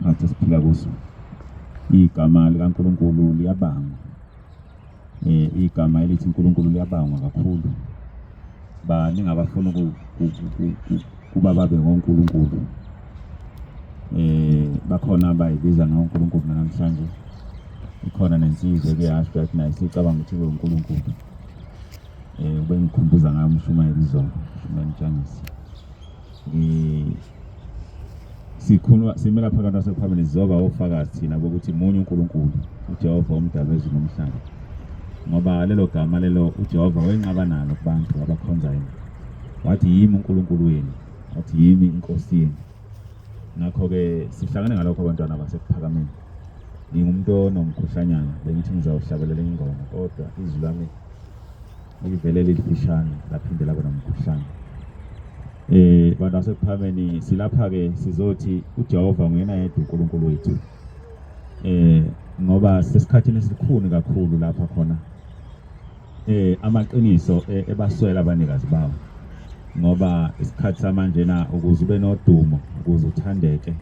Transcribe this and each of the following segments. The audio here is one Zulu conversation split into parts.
phansi siphila kuso igama likaNkulunkulu liyabanga igama elithi uNkulunkulu liyabanga kakhulu baningi abafuna kuba babe ngoNkulunkulu bakhona abayibiza ngoNkulunkulu namhlanje ikhona nensizwe ke yasho ukuthi nayo sicabanga ukuthi uNkulunkulu ube ngikhumbuza ngayo umshumayeli izolo uMntshangisi sikhuluma simela phakathi kwasephambili sizoba ofakazi thina bokuthi munye uNkulunkulu uJehova umdali wezulu nomhlaba ngoba lelo gama lelo uJehova wenqaba nalo kubantu abakhonza yena wathi yimi uNkulunkulu wenu wathi yimi inkosi yenu ngakho ke sihlangane ngalokho abantwana basephakameni ngingumuntu onomkhuhlanyana bengithi ngizawuhlabelela ingoma kodwa izwi lami livele lifishane laphinde laba nomkhuhlane bantu basephakameni silapha ke sizothi uJehova nguyena yedwa uNkulunkulu wethu ngoba sesikhathini esikhulu kakhulu lapha khona amaqiniso ebaswela abanikazi bawo ngoba isikhathi samanje na ukuze ube nodumo ukuze uthandeke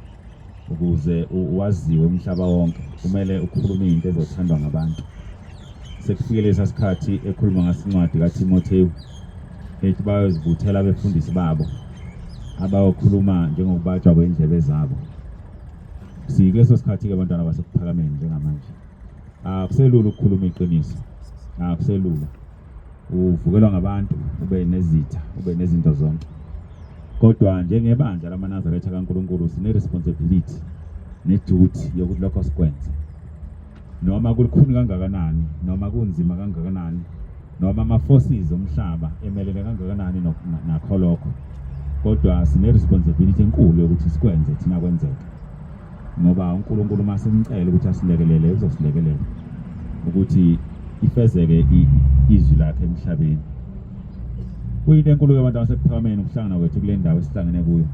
ukuze waziwe umhlaba wonke kumele ukhulume into ezothandwa ngabantu sekufikele lesikhathi ekhuluma ngasincwadi kaTimotheyu ethi bayozibuthela abefundisi babo abayokhuluma njengokubatshwa kwendlebe zabo sikuleso sikhathi ke abantwana basephakameni njengamanje akuselula ukukhuluma iqiniso akuselula uvukelwa ngabantu ube nezitha ube nezinto zonke kodwa njengebandla lamaNazaretha kaNkulunkulu sine responsibility neduty yokuthi lokho sikwenze noma kulikhuni kangakanani noma kunzima kangakanani noma ama forces omhlaba emelele kangakanani nakho lokho kodwa sine responsibility enkulu yokuthi sikwenze thina kwenzeke ngoba uNkulunkulu masimcela ukuthi asilekelele uzosilekelela ukuthi ifezeke izwi lakhe emhlabeni kuyinto enkulu ke abantu basephakameni ukuhlangana kwethu kule ndawo esihlangene kuyo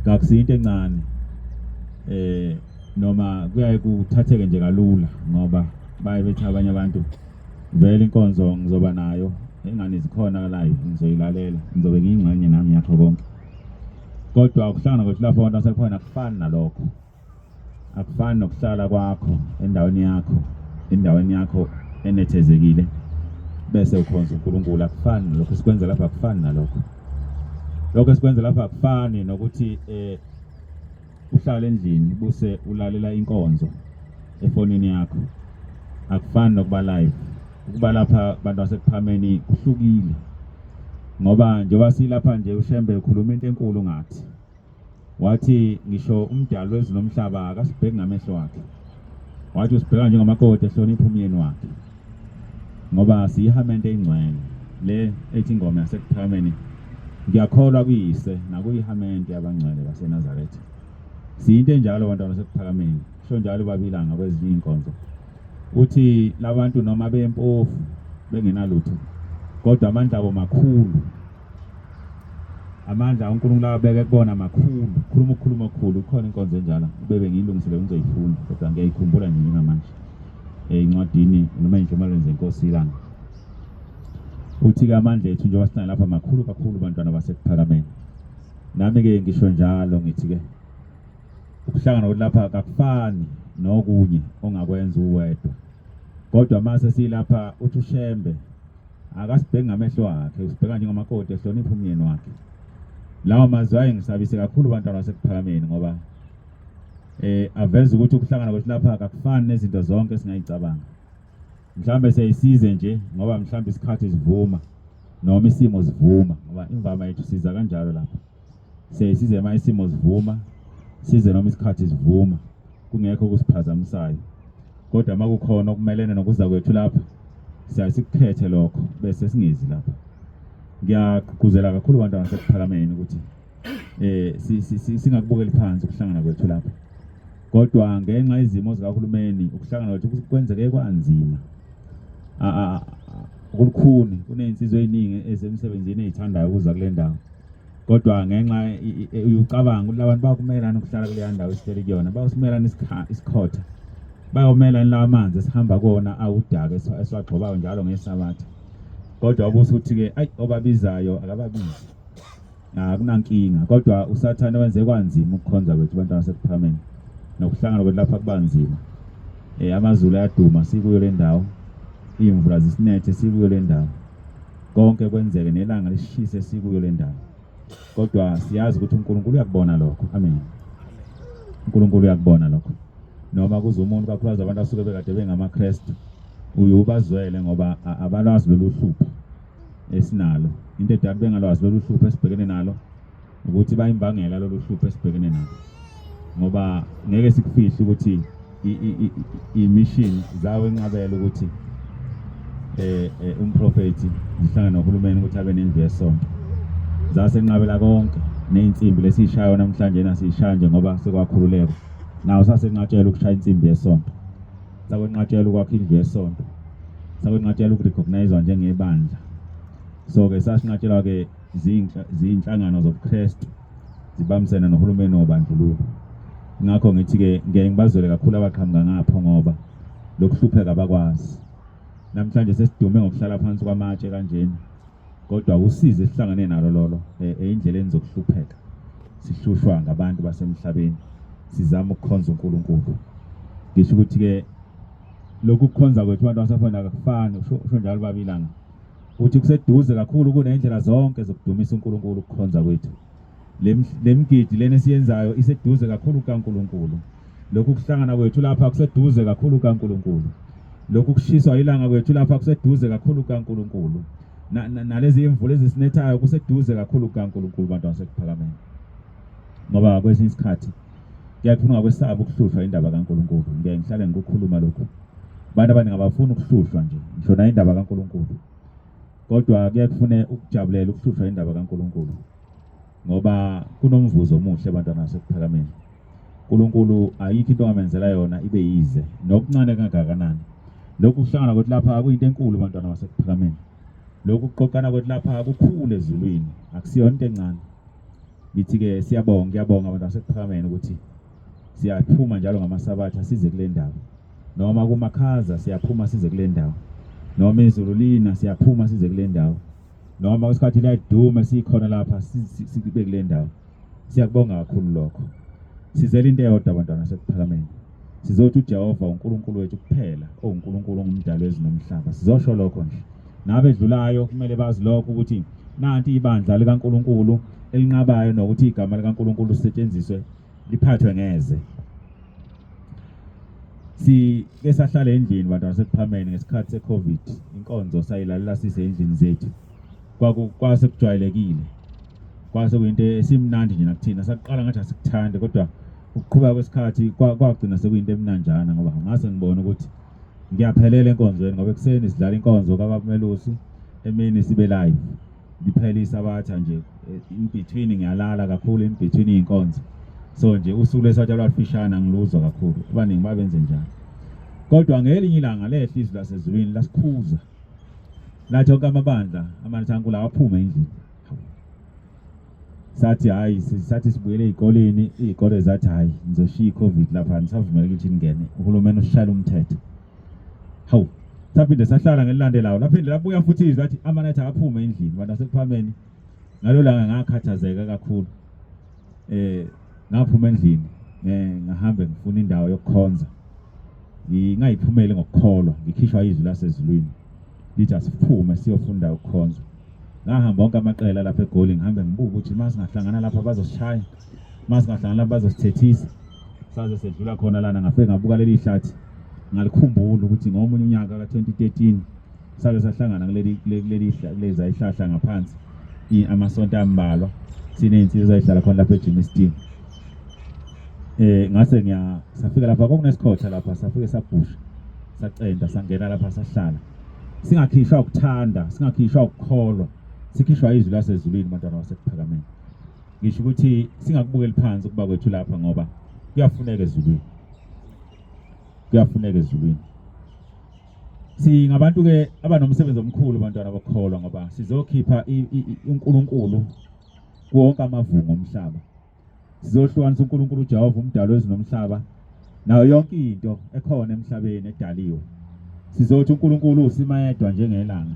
kakusinto encane noma kuyaye kuthatheke nje kalula ngoba baye bethi abanye abantu vele inkonzo ngizoba nayo engane zikhona live ngizoyilalela ngizobe ngiyingxenye nami yakho konke kodwa ukuhlangana kwethu lapho abantu basekhona akufani nalokho akufani nokuhlala kwakho endaweni yakho enethezekile bese ukhonza uNkulunkulu akufani lokho sikwenza lapha akufani nalokho lokho sikwenza lapha akufani nokuthi uhlala endlini buse ulalela inkonzo efonini yakho akufani nokuba live ukuba lapha abantu basekuphameni kuhlukile ngoba njengoba silapha nje uShembe ukhuluma into enkulu ngathi wathi ngisho umdali wezulu nomhlaba akasibheki ngamehlo wakhe wathi usibheka njengamakoti ehlonipha umyeni wakhe ngoba siyihamente engcwele le ethi ingoma yasekuphameni ngiyakholwa kuyise nakuyihamente yabangcwele baseNazaretha siyinto enjalo abantwana basekuphameni sho njalo babilanga kwezinye inkonzo uthi labantu noma bempofu bengenalutho kodwa amandla abo makhulu amandla uNkulunkulu abeke kubona makhulu khuluma okukhulu khona inkonzo enjalo bebe ngiyilungisele ngizoyifunda kodwa ngiyayikhumbula nje ngamanje incwadini noma injumalweni zenkosi ilanga uthi ke amandla ethu nje wasihlala lapha makhulu kakhulu abantwana basekuphakameni nami ke ngisho njalo ngithi ke ukuhlangana kulapha akufani nokunye ongakwenza uwedwa kodwa mase silapha uthi uShembe akasibheki ngamehlo akhe usibheka njengamakoti ehlonipha umyeni wakhe lawo mazwi ayengisabise kakhulu abantwana basekuphakameni ngoba aveza ukuthi ukuhlangana kwethu lapha akufani nezinto zonke singayicabanga mhlambe siyisize nje ngoba mhlambe isikhathi sivuma noma isimo sivuma ngoba imvama yethu siza kanjalo lapha siyisize uma isimo sivuma size noma isikhathi sivuma kungekho ukusiphazamisayo kodwa makukhona okumelene nokuza kwethu lapha siyasikhethe lokho bese singezi lapha ngiyagqugquzela kakhulu abantwana basekuphakameni ukuthi singakubukeli phansi ukuhlangana kwethu lapha kodwa ngenxa izimo zikaHulumeni ukuhlangana kwethu kwenzeke kwanzima ukulukhuni kunensizwe eziningi esemsebenzini ezithandayo ukuza kule ndawo kodwa ngenxa uyucabanga ukuthi labantu bakumelana ukuhlala kule ndawo esihleli kuyona bawusimelana isikhotha bayomelana la amanzi esihamba kuona awudaka esiwagxobayo njalo ngesabatha kodwa ubusuthi ke ayi obabizayo akababizi Akunankinga kodwa usathane wenze kwanzima ukukhonza kwethu bantwana basePhakameni nokuhlangana kwethu lapha kubanzima. Amazulu ayaduma sikuyo le ndawo, imvula zisinethe sikuyo le ndawo, konke kwenzeke nelanga lishise sikuyo le ndawo, kodwa siyazi ukuthi uNkulunkulu uyakubona lokho. Amen. uNkulunkulu uyakubona lokho, noma kuze umuntu kakhulukazi abantu asuke bekade bengamaKristu uyubazwele ngoba abalwazi lolu hlupho esinalo. Into edala bengalwazi lolu hlupho esibhekene nalo ukuthi bayimbangela lolu hlupho esibhekene nalo, ngoba ngeke sikufihle ukuthi i-mission zawe enqabela ukuthi umprofeti zihlangana nohulumeni ukuthi abe nendlu yesonto. Zasenqabela konke neinsimbi lesishayo namhlanje nasishaya nje ngoba sekwakhululeka. Nawo sasenqatshela ukushaya insimbi yesonto. Sakwenqatshela ukwakha indlu yesonto. Sakwenqatshela ukurecognizewa njengebandla. So ke sasinqatshelwa ke zinhlangano zobuKristu zibambisana nohulumeni wobandlululo. Ngakho ngithi ke ngeke ngibazwele kakhulu abaqhamuka ngapho ngoba lokuhlupheka abakwazi. Namhlanje sesidume ngokuhlala phansi kwamatshe kanjeni, kodwa usize sihlangane nalo lolo endleleni zokuhlupheka. Sihlushwa ngabantu basemhlabeni, sizama ukukhonza uNkulunkulu. Ngisho ukuthi ke lokhu kukhonza kwethu abantu basafana akufani, usho njalo babilanga. Uthi kuseduze kakhulu kunendlela zonke zokudumisa uNkulunkulu ukukhonza kwethu. Lemgidi lena siyenzayo iseduze kakhulu kaNkulunkulu. Lokhu kuhlangana kwethu lapha kuseduze kakhulu kaNkulunkulu. Lokhu kushiswa ilanga kwethu lapha kuseduze kakhulu kaNkulunkulu. Nalezi imvula ezisinethayo kuseduze kakhulu kaNkulunkulu bantu basePhakameni. Ngoba kwesinye isikhathi kuyafuna ngakwesaba ukuhlushwa indaba kaNkulunkulu. Ngeke ngihlale ngikukhuluma lokho. Abantu abaningi abafuni ukuhlushwa nje ngisho na indaba kaNkulunkulu. Kodwa kuyakufuna ukujabulela ukuhlushwa indaba kaNkulunkulu. Ngoba kunomvuzo omuhle abantwana basePhakameni. uNkulunkulu ayikho into amenzela yona ibe yize nokuncane kangakanani. Lokhu kuhlangana kwethu lapha kuyinto enkulu abantwana basePhakameni. Lokhu kuqoqana kwethu lapha kukhulu ezulwini, akusiyona into encane. Ngithi ke ngiyabonga abantu basePhakameni ukuthi siyaphuma njalo ngamasabatha size kule ndawo. Noma kumakhaza siyaphuma size kule ndawo. Noma izulu lina siyaphuma size kule ndawo. Noma isikhathi layiduma sikhona lapha sibe kule ndawo. Siyakubonga kakhulu lokho. Sizele into eyodwa abantwana basePhakameni. Sizothi uJehova uNkulunkulu wethu kuphela, uNkulunkulu ongumdali wezulu nomhlaba. Sizosho lokho nje. Nabedlulayo kumele bazi lokho ukuthi nanti ibandla likaNkulunkulu elinqabayo nokuthi igama likaNkulunkulu lisetshenziswe liphathwe ngeze. Sike sahlala endlini bantwana basePhakameni ngesikhathi seCovid, inkonzo sayilalela sise endlini zethu. Kwase kujwayelekile. Kwase kuyinto esimnandi nje nakuthina. Saqala ngathi asikuthande kodwa ukuqhubeka kwesikhathi kwagcina sekuyinto emnanjana ngoba ngase ngibone ukuthi ngiyaphelela enkonzweni ngoba ekseni sidlala inkonzo kaBamelusi, emini sibe live. Ngiphela isabatha nje in between ngiyalala kakhulu in between inkonzo. So nje usuku lesabatha lwafishana ngiluzwa kakhulu. Abaningi babenze njalo. Kodwa ngelinye ilanga lehle izwi lasezulwini lasikhuza. Lathi onke amabandla amanithankulu awaphuma endlini. Sathi sibuyele ezikoleni, izikole zathi hayi ngizoshiya iCovid lapha nisavumela ukuthi ningene. Uhulumeni ushaya umthetho. Saphinde sahlala ngelilandelayo. Laphinde labuya futhi izwi lathi amanathi aphuma endlini. Abantu basePhakameni ngalo langa ngakhathazeka kakhulu. Ngaphuma endlini ngahamba ngifuna indawo yokukhonza. Ngayiphumele ngokukholwa, ngikhishwa izwi lasezulwini. Lithi asiphume siyofunda ukukhonza. Ngahamba wonke amaqela lapha eGoli ngihambe ngibuka ukuthi masingahlangana lapha bazosishaya, masingahlangana lapha bazosithethisa. Saze sedlula khona lana ngafike ngabuka leli hlathi. Ngalikhumbula ukuthi ngomunye unyaka ka2013 sake sahlangana kuleli ihlahla ngaphansi amasonto ambalwa siney'nsizwa ezihlala khona lapha eJimmiston. Ngase safika lapha kwakunesikhotha lapha safike sabhusha sacenta sangena lapha sahlala. Singakhishwa ukuthanda, singakhishwa ukukholwa, sikhishwa izwi lasezulwini bantwana basePhakameni. Ngisho ukuthi singakubukeli phansi ukuba kwethu lapha ngoba kuyafuneka ezulwini. Kuyafuneka ezulwini. Singabantu ke abanomsebenzi omkhulu bantwana bokholwa ngoba sizokhipha uNkulunkulu wonke amavungo omhlaba. Sizohlukanisa uNkulunkulu uJehova umdali wezulu nomhlaba nayo yonke into ekhona emhlabeni edaliwe. Sizothi uNkulunkulu usimayedwa njengelanga.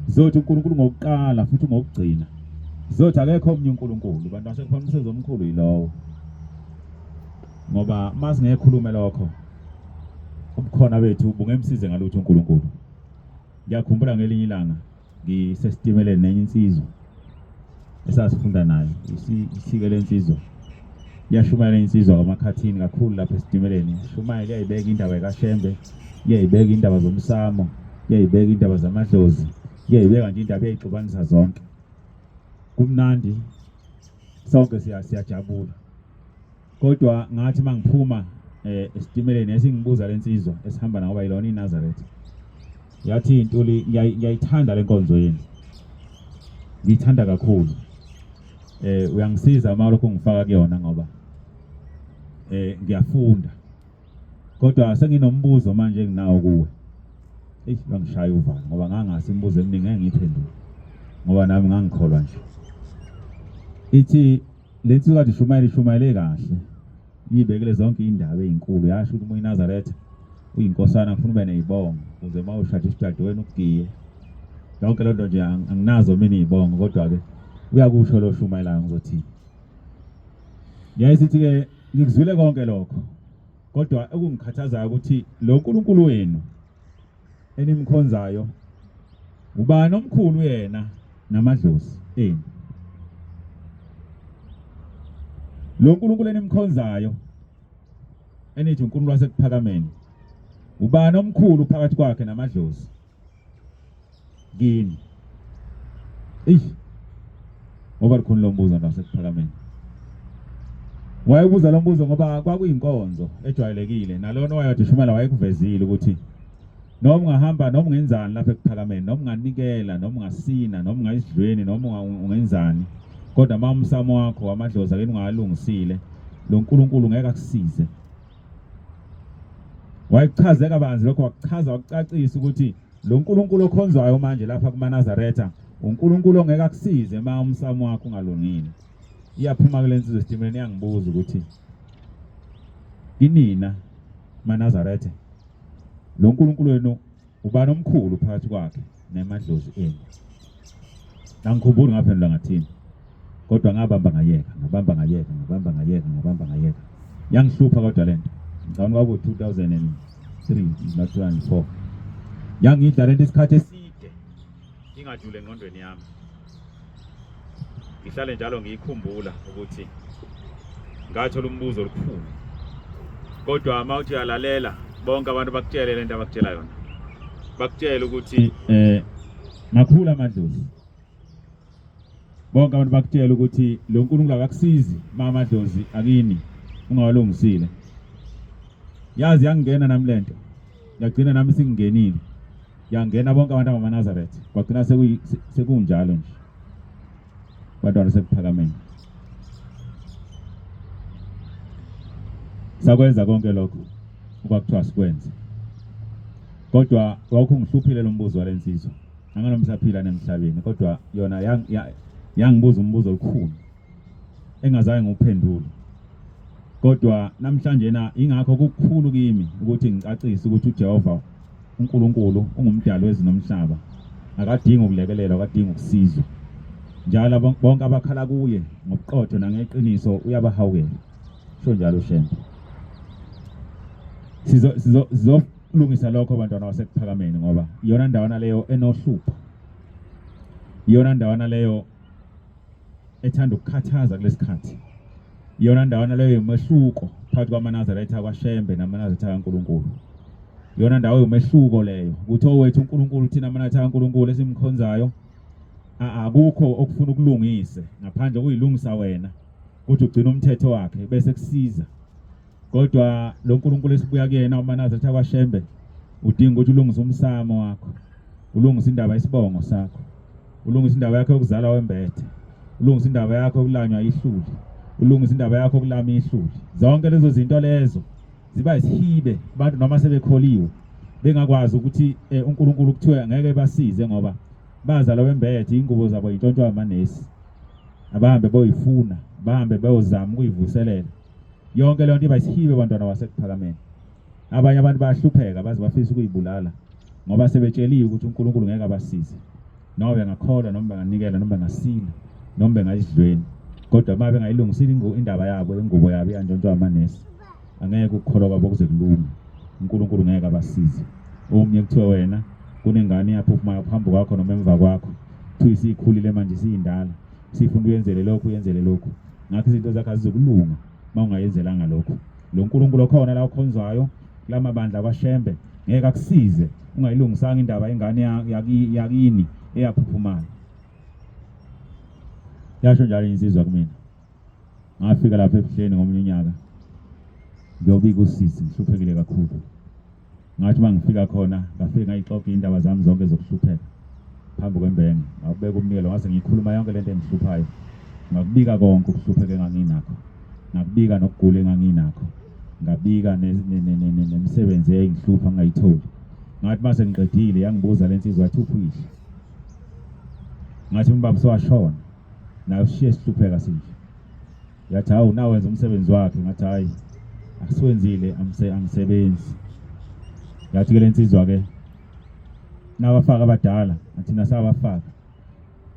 Sizothi uNkulunkulu ngokuqala futhi ngokugcina. sizothi akekho omnye uNkulunkulu bantu basekhona umsebenzi omkhulu yilowo ngoba masingekhulume lokho ubukhona bethu bungemsize ngalutho uNkulunkulu. Ngiyakhumbula ngelinye ilanga ngisesitimeleni nenye insizwa esasifunda nayo isike lensizwa yashumayela insizwa ngamakhathini kakhulu lapha esitimeleni. Shumayela yayibeka indaba kaShembe, yayibeka indaba zomsamo, yayibeka indaba zamadlozi, yayibeka nje indaba yayixubanisa zonke. Kumnandi sonke siyajabula. Kodwa ngathi mangiphuma esitimeleni esingibuza lensizwa esihamba nayo bayilona iNazareth. Yathi intuli ngiyayithanda lenkonzo yenu. Ngiyithanda kakhulu. Uyangisiza uma lokho ngifaka kuyona ngoba ngiyafunda. Kodwa senginombuzo manje enginawo kuwe. Bangishaya uvalo ngoba ngangasi imibuzo eminingi ngeke ngiphendule. Ngoba nami ngangikholwa nje. Ithi lenthi kade shumayele kahle. Yibekele zonke indaba ezinkulu yasho ukuthi uyiNazareth uyinkosana ngifuna ube nezibongo ukuze mawushada isidadweni ukugiye. Yonke lento nje anginazo mina izibongo kodwa ke uyakusho lo shumayela ngizothini. Ngiyasithi ke ngikuzwile konke lokho. Kodwa ekungikhathazayo ukuthi lo uNkulunkulu wenu enimkhonzayo ubani omkhulu yena namadlozi eni. Lo uNkulunkulu enimkhonzayo enithi uNkulunkulu wasekuphakameni ubani omkhulu phakathi kwakhe namadlozi kini. Ngoba likhona lo mbuzo nasekuphakameni. Wayebuza lo mbuzo ngoba kwakuyinkonzo ejwayelekile nalona wayade shumela wayekuvezile ukuthi noma ungahamba noma ungenzani lapha ekuphakameni noma unganikela noma ungasina noma ungayisidlweni noma ungenzani kodwa mamsamo wakho wamadlozi akeni ungalungisile lo uNkulunkulu ngeke akusize. Wayichaze kabanzi lokho wakuchaza wakucacisa ukuthi lo uNkulunkulu okhonzwayo manje lapha kumaNazaretha uNkulunkulu ongeke akusize uma umsamo wakho ungalungile. Iyaphuma kule nsizwe esitimeleni yangibuza ukuthi inina maNazaretha lo uNkulunkulu wenu ubani omkhulu phakathi kwakhe namadlozi enu. Angikhumbuli ngaphendula ngathini. Kodwa ngabamba ngayeka. Yangihlupha kodwa lento. Ngicabanga kwaku 2003 not 2004. Yangidla lento isikhathi eside. Ingajule engqondweni yami. Ngihlale njalo ngiyikhumbula ukuthi ngathola umbuzo olukhulu. Kodwa mawuthi uyalalela bonke abantu bakutshela lento abakutshela yona. Bakutshela ukuthi makhulu amadlozi. Bonke abantu bakutshela ukuthi lo uNkulunkulu akakusizi amadlozi akini ungawalungisile. Yazi yangena nami lento. Yagcina nami singenile. Yangena bonke abantu bamaNazaretha. Kwagcina sekunjalo nje. Badala sekuphakameni. Sakwenza konke lokho okwakuthiwa sikwenze. Kodwa wawukhungihluphile lo mbuzo walensizwa. Anganomsaphila nemhlabeni kodwa yona yangibuza umbuzo omkhulu engazange nguphendule. Kodwa namhlanje ingakho kukhulu kimi ukuthi ngicacise ukuthi uJehova uNkulunkulu ungumdali wezulu nomhlaba akadingi ukulekelela akadingi ukusizwa. Njalo bonke abakhala kuye ngobuqotho nangeqiniso uyabahawukela. Sho njalo uShembe. Sizolungisa lokho abantwana basekuphakameni ngoba iyona ndawana leyo enohlupho. Iyona ndawana leyo ethanda ukukhathaza kulesikhathi. Iyona ndawana leyo yomehluko phakathi kwamaNazaretha kwaShembe namaNazaretha kaNkulunkulu. Iyona ndawo yomehluko leyo. Ukuthi owethu uNkulunkulu thina amaNazaretha kaNkulunkulu esimkhonzayo akukho okufuna ukulungise ngaphandle kuyilungisa wena ukuthi ugcina umthetho wakhe bese kusiza. Kodwa lo uNkulunkulu esibuya kuyena uMaNazaretha kwaShembe udinga ukuthi ulungise umsamo wakho. Ulungise indaba yesibongo sakho. Ulungise indaba yakho yokuzala wembethe. Ulungise indaba yakho yokulanywa ihluli. Ulungise indaba yakho yokulama ihluli. Zonke lezo zinto lezo ziba isihibe abantu noma sebekholiwe bengakwazi ukuthi uNkulunkulu kuthiwa ngeke basize ngoba bazala wembethe ingubo zabo intshontshwa amanesi. Abahambe boyifuna, bahambe bayozama ukuyivuselela. Yonke le nto iba isihibe abantwana basekuphakameni. Abanye abantu bayahlupheka baze bafisa ukuyibulala ngoba sebetsheliwe ukuthi uNkulunkulu ngeke abasize. Noma bengakholwa noma benganikela noma bengasila noma bengayisidlweni kodwa uma bengayilungisile indaba yabo ingubo yabo iyantshontshwa amanesi angeke ukukholwa kwabo kuze kulunge uNkulunkulu ngeke abasize omnye kuthiwe wena kunengane yaphuphuma phambi kwakho noma emva kwakho kuthi isikhulile manje siyindala sifuna uyenzele lokhu ngakho izinto zakhe azizokulunga mawungayenzelanga lokho lo nkulunkulu okhona la okhonzwayo kulamabandla kwaShembe ngeke akusize ungayilungisanga indaba yengane yakini eyaphuphumayo yasho njalo insizwa kumina ngafika lapha ebuhleni ngomunye unyaka ngiyobika usisi ngihluphekile kakhulu ngathi mangifika khona ngafika ngayixoxa indaba zami zonke zokuhlupheka phambi kwembenge ngabeka umnikelo ngase ngikhuluma yonke lento engihluphayo ngakubika konke ukuhlupheka enganginakho ngakubika nokugula enganginakho ngabika nemisebenzi engihlupha ngayitholi ngathi mase ngiqedile yangibuza lensizwa yathi uphuyile ngathi umbaba sowashona nayo sishiye sihlupheka sinje yathi hawu nawe wenza umsebenzi wakhe ngathi hayi asiwenzile angisebenzi yathi ke lensizwa ke nabafaka abadala ngathi nasabafaka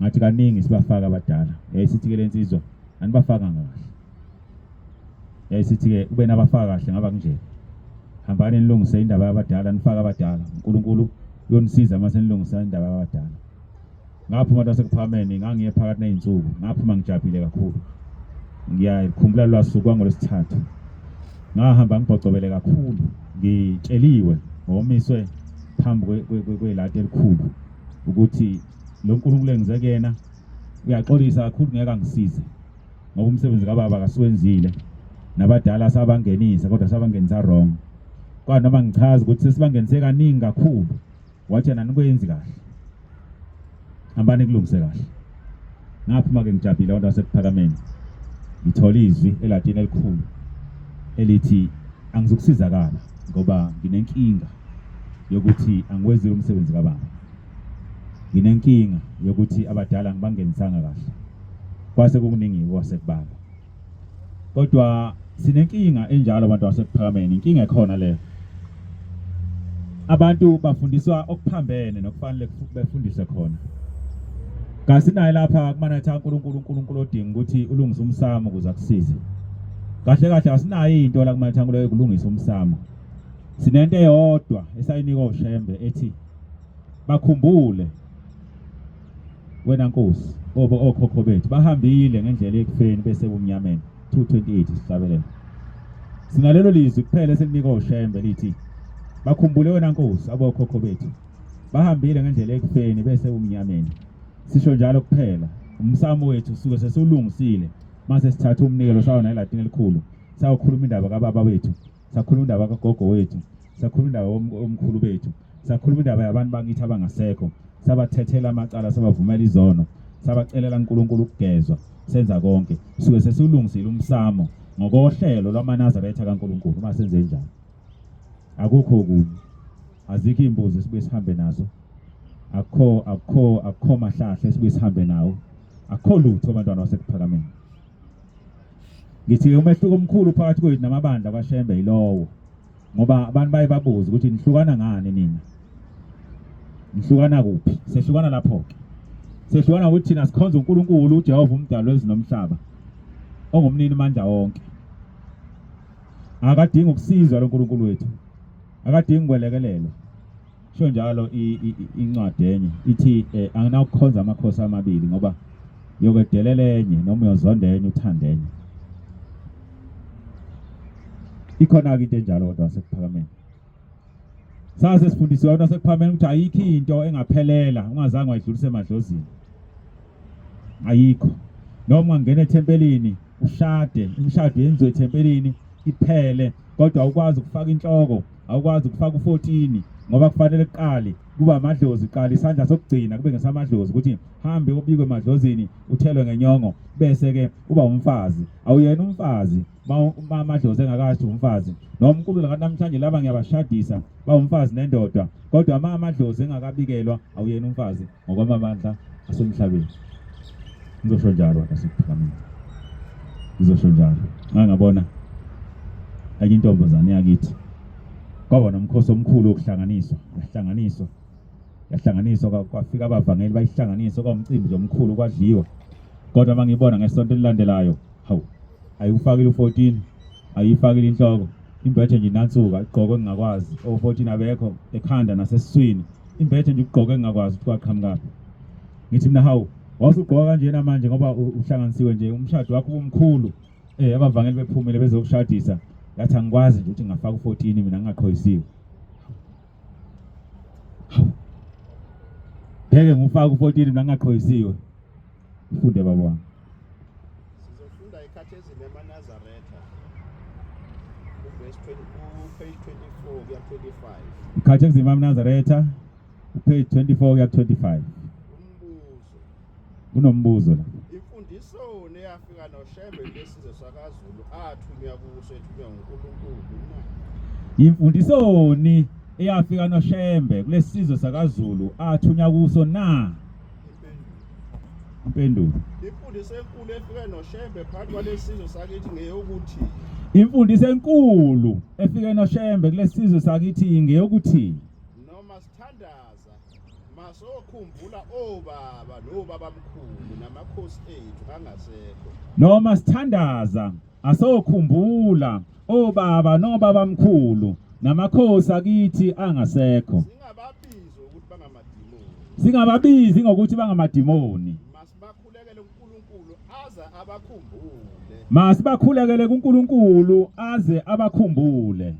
ngathi kaningi sibafaka abadala yayisithi ke lensizwa anibafaka kahle yayisithi ke ube nabafaka kahle ngaba kunje hambani nilungise indaba yabadala nifaka abadala uNkulunkulu uyonisiza mase nilungisa indaba yabadala ngaphuma kwasekuphameni ngangiye phakathi nezinsuku ngaphuma ngijabule kakhulu ngiyakhumbula lwasuku ngolesithathu ngahamba ngibhocobele kakhulu ngitsheliwe ngomiswe phambi kwelati elikhulu ukuthi lo nkulunkulu engize kuyena uyaxolisa kakhulu ngeke angisize ngoba umsebenzi kababa akasiwenzile nabadala sabangenisa kodwa sabangenisa wrong kwa noma ngichaza ukuthi sesibangenise kaningi kakhulu wathi yena nikwenzi kahle hambani kulungise kahle ngaphuma ke ngijabule abantu basekuphakameni ngithola izwi elatini elikhulu elithi angizokusizakala ngoba nginenkinga yokuthi angiwenzi umsebenzi kababa nginenkinga yokuthi abadala ngibangenisanga kahle kwase kukuningi wasekubaba kodwa sinenkinga enjalo abantu basekuphakameni inkinga ekhona leyo abantu bafundiswa okuphambene nokufanele befundise khona kasinaye lapha kumanatha uNkulunkulu odinga ukuthi ulungise umsamo ukuze akusize kahle asinayo into la kumanatha uNkulunkulu ukulungisa umsamo sinento eyodwa esayinika uShembe ethi bakhumbule wena Nkosi okhokho bethu bahambile ngendlela yekufeni bese kumnyameni 228 sihlabelela sinalelo lizwi kuphela esilinika uShembe lithi bakhumbule wena Nkosi abokhokho bethu bahambile ngendlela yekufeni bese kumnyameni sisho njalo kuphela umsamo wethu suke sesulungisile mase sithatha umnikelo sawo nelatini elikhulu sakhuluma indaba kababa wethu sakhuluma indaba kagogo wethu sakhuluma indaba omkhulu bethu sakhuluma indaba yabantu bangithi abangasekho sabathethela amacala sabavumela izono sabacelela uNkulunkulu ukugezwa senza konke suke sesulungisile umsamo ngokohlelo lwamaNazaretha kaNkulunkulu mase senze njalo akukho okunye azikho imbuzi esibuye sihambe nazo akho mahlahla esibuye sihambe nawo akho lutho abantwana basekuphakameni ngithi umehluko omkhulu phakathi kwethu namabandla kwaShembe yilowo ngoba abantu bayibabuza ukuthi nihlukana ngani nina nihlukana kuphi sehlukana lapho ke sehlukana ukuthi thina sikhonza uNkulunkulu uJehova umdali wezulu nomhlaba ongumnini amandla wonke akadingi ukusizwa lo nkulunkulu wethu akadingi kwelekelelwa sho njalo incwadi enye ithi anginakukhonza amakhosi amabili ngoba yokedelela enye noma uyozonda enye uthanda enye ikhona into enjalo kodwa wasekuphakameni sase sifundisiwe abantu basekuphakameni ukuthi ayikho into engaphelela ungazange wayidlulise emadlozini ayikho noma ungena ethempelini ushade imishado yenziwe ethempelini iphele kodwa awukwazi ukufaka inhloko awukwazi ukufaka u14 ngoba kufanele kuqale kuba amadlozi qala isandla sokugcina kube ngesamadlozi ukuthi hambe ubikwe emadlozini uthelwe ngenyongo bese ke uba umfazi awuyena umfazi amadlozi engakathi umfazi noma uNkulunkulu kanamhlanje laba ngiyabashadisa ba umfazi nendoda kodwa amadlozi engakabikelwa awuyena umfazi ngokwamandla asemhlabeni ngizosho njalo asikuphamile ngizosho njalo ngangabona ayintombazane yakithi kwaba nomkhosi omkhulu yahlanganiswa kwafika abavangeli bayihlanganiswa kwamcimbi omkhulu kwadliwa kodwa mangibona ngesonto elilandelayo hawu ayifakile u14 ayifakile inhloko imbethe nje nansuka igqoko engingakwazi o14 abekho ekhanda nasesiswini imbethe nje igqoko engingakwazi ukuthi kwaqhamuka ngithi mina hawu wasugqoka kanjena manje ngoba uhlanganisiwe nje umshado wakho omkhulu abavangeli bephumile bezokushadisa yathi angikwazi nje ukuthi ngafaka u14 mina ngingaqhoyisiwe ngeke ngifake u14 mina ngingaqhoyisiwe ufunde baba wami sizofunda ikhathezini yamaNazaretha page 24 kuya 25 ikhathezini yamaNazaretha page 24 kuya 25 kunombuzo la imfundiso neyafika noShembe lesizwe sakaZulu athunywa kuso ethunywa uNkulunkulu na imfundisoni eyafika noShembe kulesizwe sakaZulu athunywa kuso na impendulo imfundiso enkulu efika noShembe phakathi kwalesizwe sakithi ngeyokuthi imfundiso enkulu efike noShembe kulesizwe sakithi ngeyokuthi noma sithandaza masokhumbula obaba nobabamkhulu namakhosi ethu kangasekho noma sithandaza asokhumbula obaba nobabamkhulu namakhosi akithi angasekho singababizi ukuthi singababizi ngokuthi bangamadimoni bangamadimoni masibakhulekele uNkulunkulu aza abakhumbule masibakhulekele kuNkulunkulu aze abakhumbule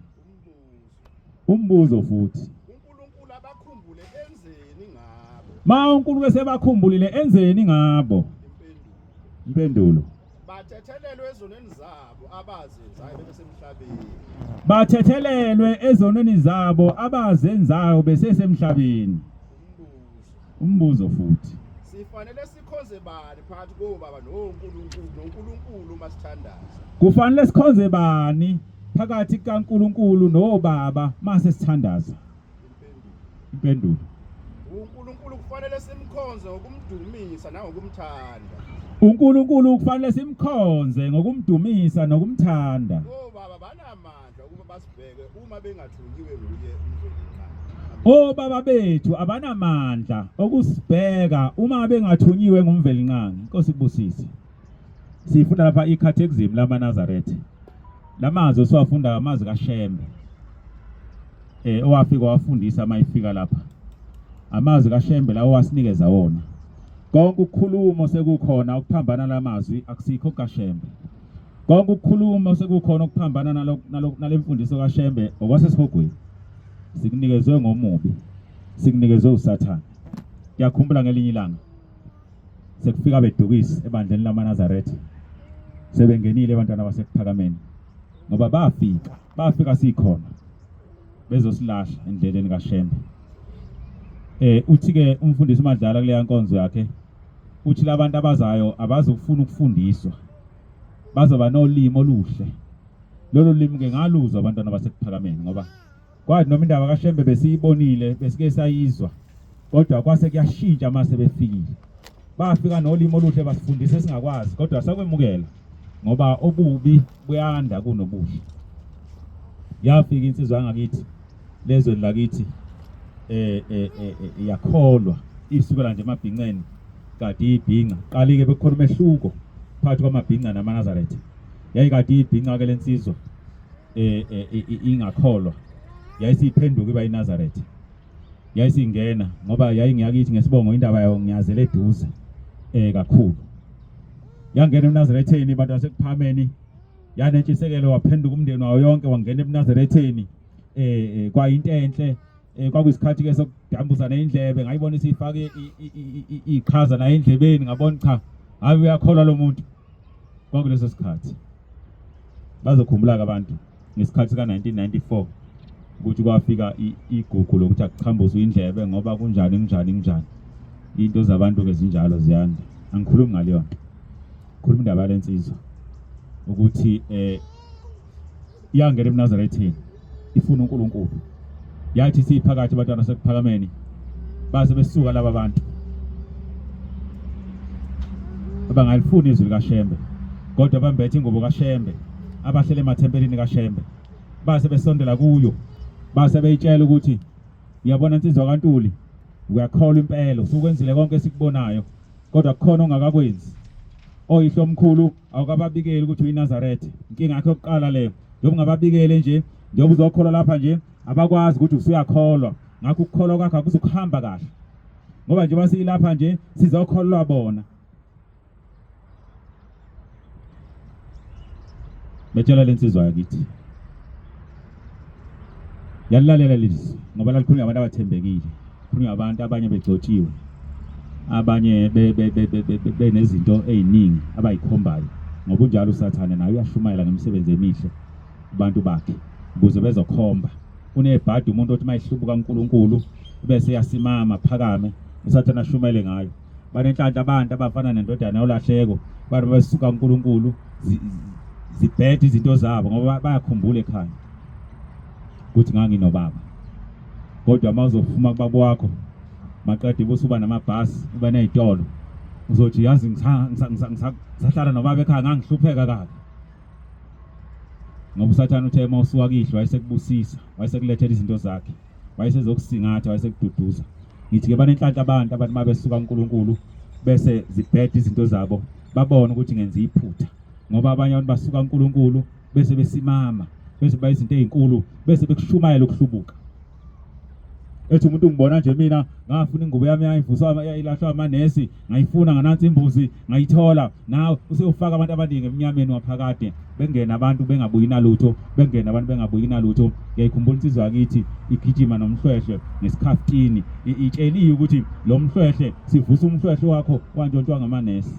umbuzo futhi uNkulunkulu abakhumbule enzeni ngabo ma uNkulunkulu sebakhumbulile enzeni ngabo impendulo bathethelelwe ezonweni zabo abazenzayo besemhlabeni bathethelelwe ezonweni zabo abazenzayo besesemhlabeni umbuzo futhi sifanele sikhonze bani phakathi kobaba noNkulunkulu masithandaza kufanele sikhonze bani phakathi kaNkulunkulu nobaba mase sithandaza impendulo uNkulunkulu kufanele simkhonze ngokumdumisa nangokumthanda uNkulunkulu kufanele simkhonze ngokumdumisa nokumthanda obaba banamandla ukuba basibheke uma bengathunyiwe nguye umveli obaba bethu abanamandla okusibheka uma bengathunyiwe ngumvelinqangi inkosi kubusise sifunda lapha ikhathekizimi lamaNazaretha lamazwi siwafunda amazwi kaShembe owafika wafundisa mayifika lapha amazwi kaShembe lawo wasinikeza wona konke ukukhuluma sekukhona ukuphambana lamazwi akusikho kaShembe konke ukukhuluma sekukhona ukuphambana nalemfundiso kaShembe okwasesihogweni sikunikezwe ngomubi sikunikezwe uSathane ngiyakhumbula ngelinye ilanga sekufika bedukisi ebandleni lamaNazaretha sebengenile abantwana basekuphakameni ngoba bafika sikhona bezosilahla endleleni kaShembe uthi ke umfundisi uMadlala kuleya nkonzo yakhe uthi labantu abazayo abazofuna ukufundiswa bazoba nolimo oluhle lolu limi ke ngaluzwa abantwana basekuphakameni ngoba kwathi noma indaba kaShembe besiyibonile besike sayizwa kodwa kwase kuyashintsha mase befikile bafika nolimo oluhle basifundise singakwazi kodwa sakwemukela ngoba obubi buyanda kunobuhle yafika insizwa yangakithi lezwe lakithi yakholwa isukela nje emabhinqeni kade ibhinqa qalike bekhona umehluko phakathi kwamabhinqa namaNazaretha yayikade ibhinqa ke lensizwa ingakholwa yayisiphenduka iba iNazaretha yayisingena ngoba yayingiyakithi ngesibongo indaba yayo ngiyazele eduze kakhulu yangena eNazaretheni abantu basekuphameni yanentshisekelo waphenduka umndeni wayo yonke wangena eNazaretheni kwayinto enhle kwakuyisikhathi ke sokudambuza neindlebe ngayibona isifake iqhaza na endlebeni ngabona cha hayi uyakholwa lo muntu kwakuleso sikhathi bazokhumbula abantu ngesikhathi ka1994 ukuthi kwafika igugu lokuthi akuchambuzwe indlebe ngoba kunjani into zabantu ke zinjalo ziyanda angikhulumi ngaleyo khuluma indaba lensizwa ukuthi iyangena eNazaretheni ifuna uNkulunkulu yathi siphakathi abantwana sekuphakameni base besuka laba bantu abangalifuni izwi likaShembe kodwa bambethe ingubo kaShembe abahlele emathempelini kaShembe base besondela kuyo base beyitshela ukuthi uyabona insizwa kaNtuli uyakholwa impela usukwenzile konke esikubonayo kodwa kukhona ongakakwenzi oyihlo omkhulu awukababikeli ukuthi uyiNazaretha inkinga yakho yokuqala leyo njengoba ungababikele nje njengoba uzokholwa lapha nje abakwazi ukuthi usuyakholwa ngakho ukukholwa kwakho akuzukuhamba kahle ngoba nje basilapha nje sizokholwa bona betshela lensizwa yakithi yalalela lizwi ngoba lalikhulunywa abantu abathembekile khulunywa abantu abanye begcotshiwe abanye benezinto eziningi abayikhombayo ngoba unjalo usathane naye uyashumayela ngemisebenzi emihle abantu bakhe ukuze bezokhomba unebhadi umuntu othi mayihlubuka uNkulunkulu bese yasimama phakame usathana ashumayele ngayo banenhlanhla abantu abafana nendodana yolahleko abantu besuka uNkulunkulu zibhede izinto zabo ngoba bayakhumbula ekhaya ukuthi nganginobaba kodwa mawuzofuma kubaba wakho maqedwe busuba namabhasi uba nezitolo uzothi yazi ngisahlala nobaba ekhaya ngangihlupheka kabi ngoba usathana uthe mawusuka kihlo wayesekubusisa wayesekulethela izinto zakhe wayesezokusingatha wayesekududuza ngithi ke banenhlanhla abantu mabesuka uNkulunkulu bese zibhede izinto zabo babone ukuthi ngenza iphutha ngoba abanye abantu basuka uNkulunkulu bese besimama bese bayizinto ezinkulu bese bekushumayela ukuhlubuka ethi umuntu ngibona nje mina ngafuna ingubo yami yayivuswa yayilahlwa amanesi ngayifuna nganansi imbuzi ngayithola nawe useyofaka abantu abaningi eminyameni waphakade bengena abantu bengabuyi nalutho bengena abantu bengabuyi nalutho ngiyayikhumbula insizwa yakithi igijima nomhlwehlwe ngesikhaftini itsheliwe ukuthi lo mhlwehlwe sivusa umhlwehlwe wakho wantshontshwa ngamanesi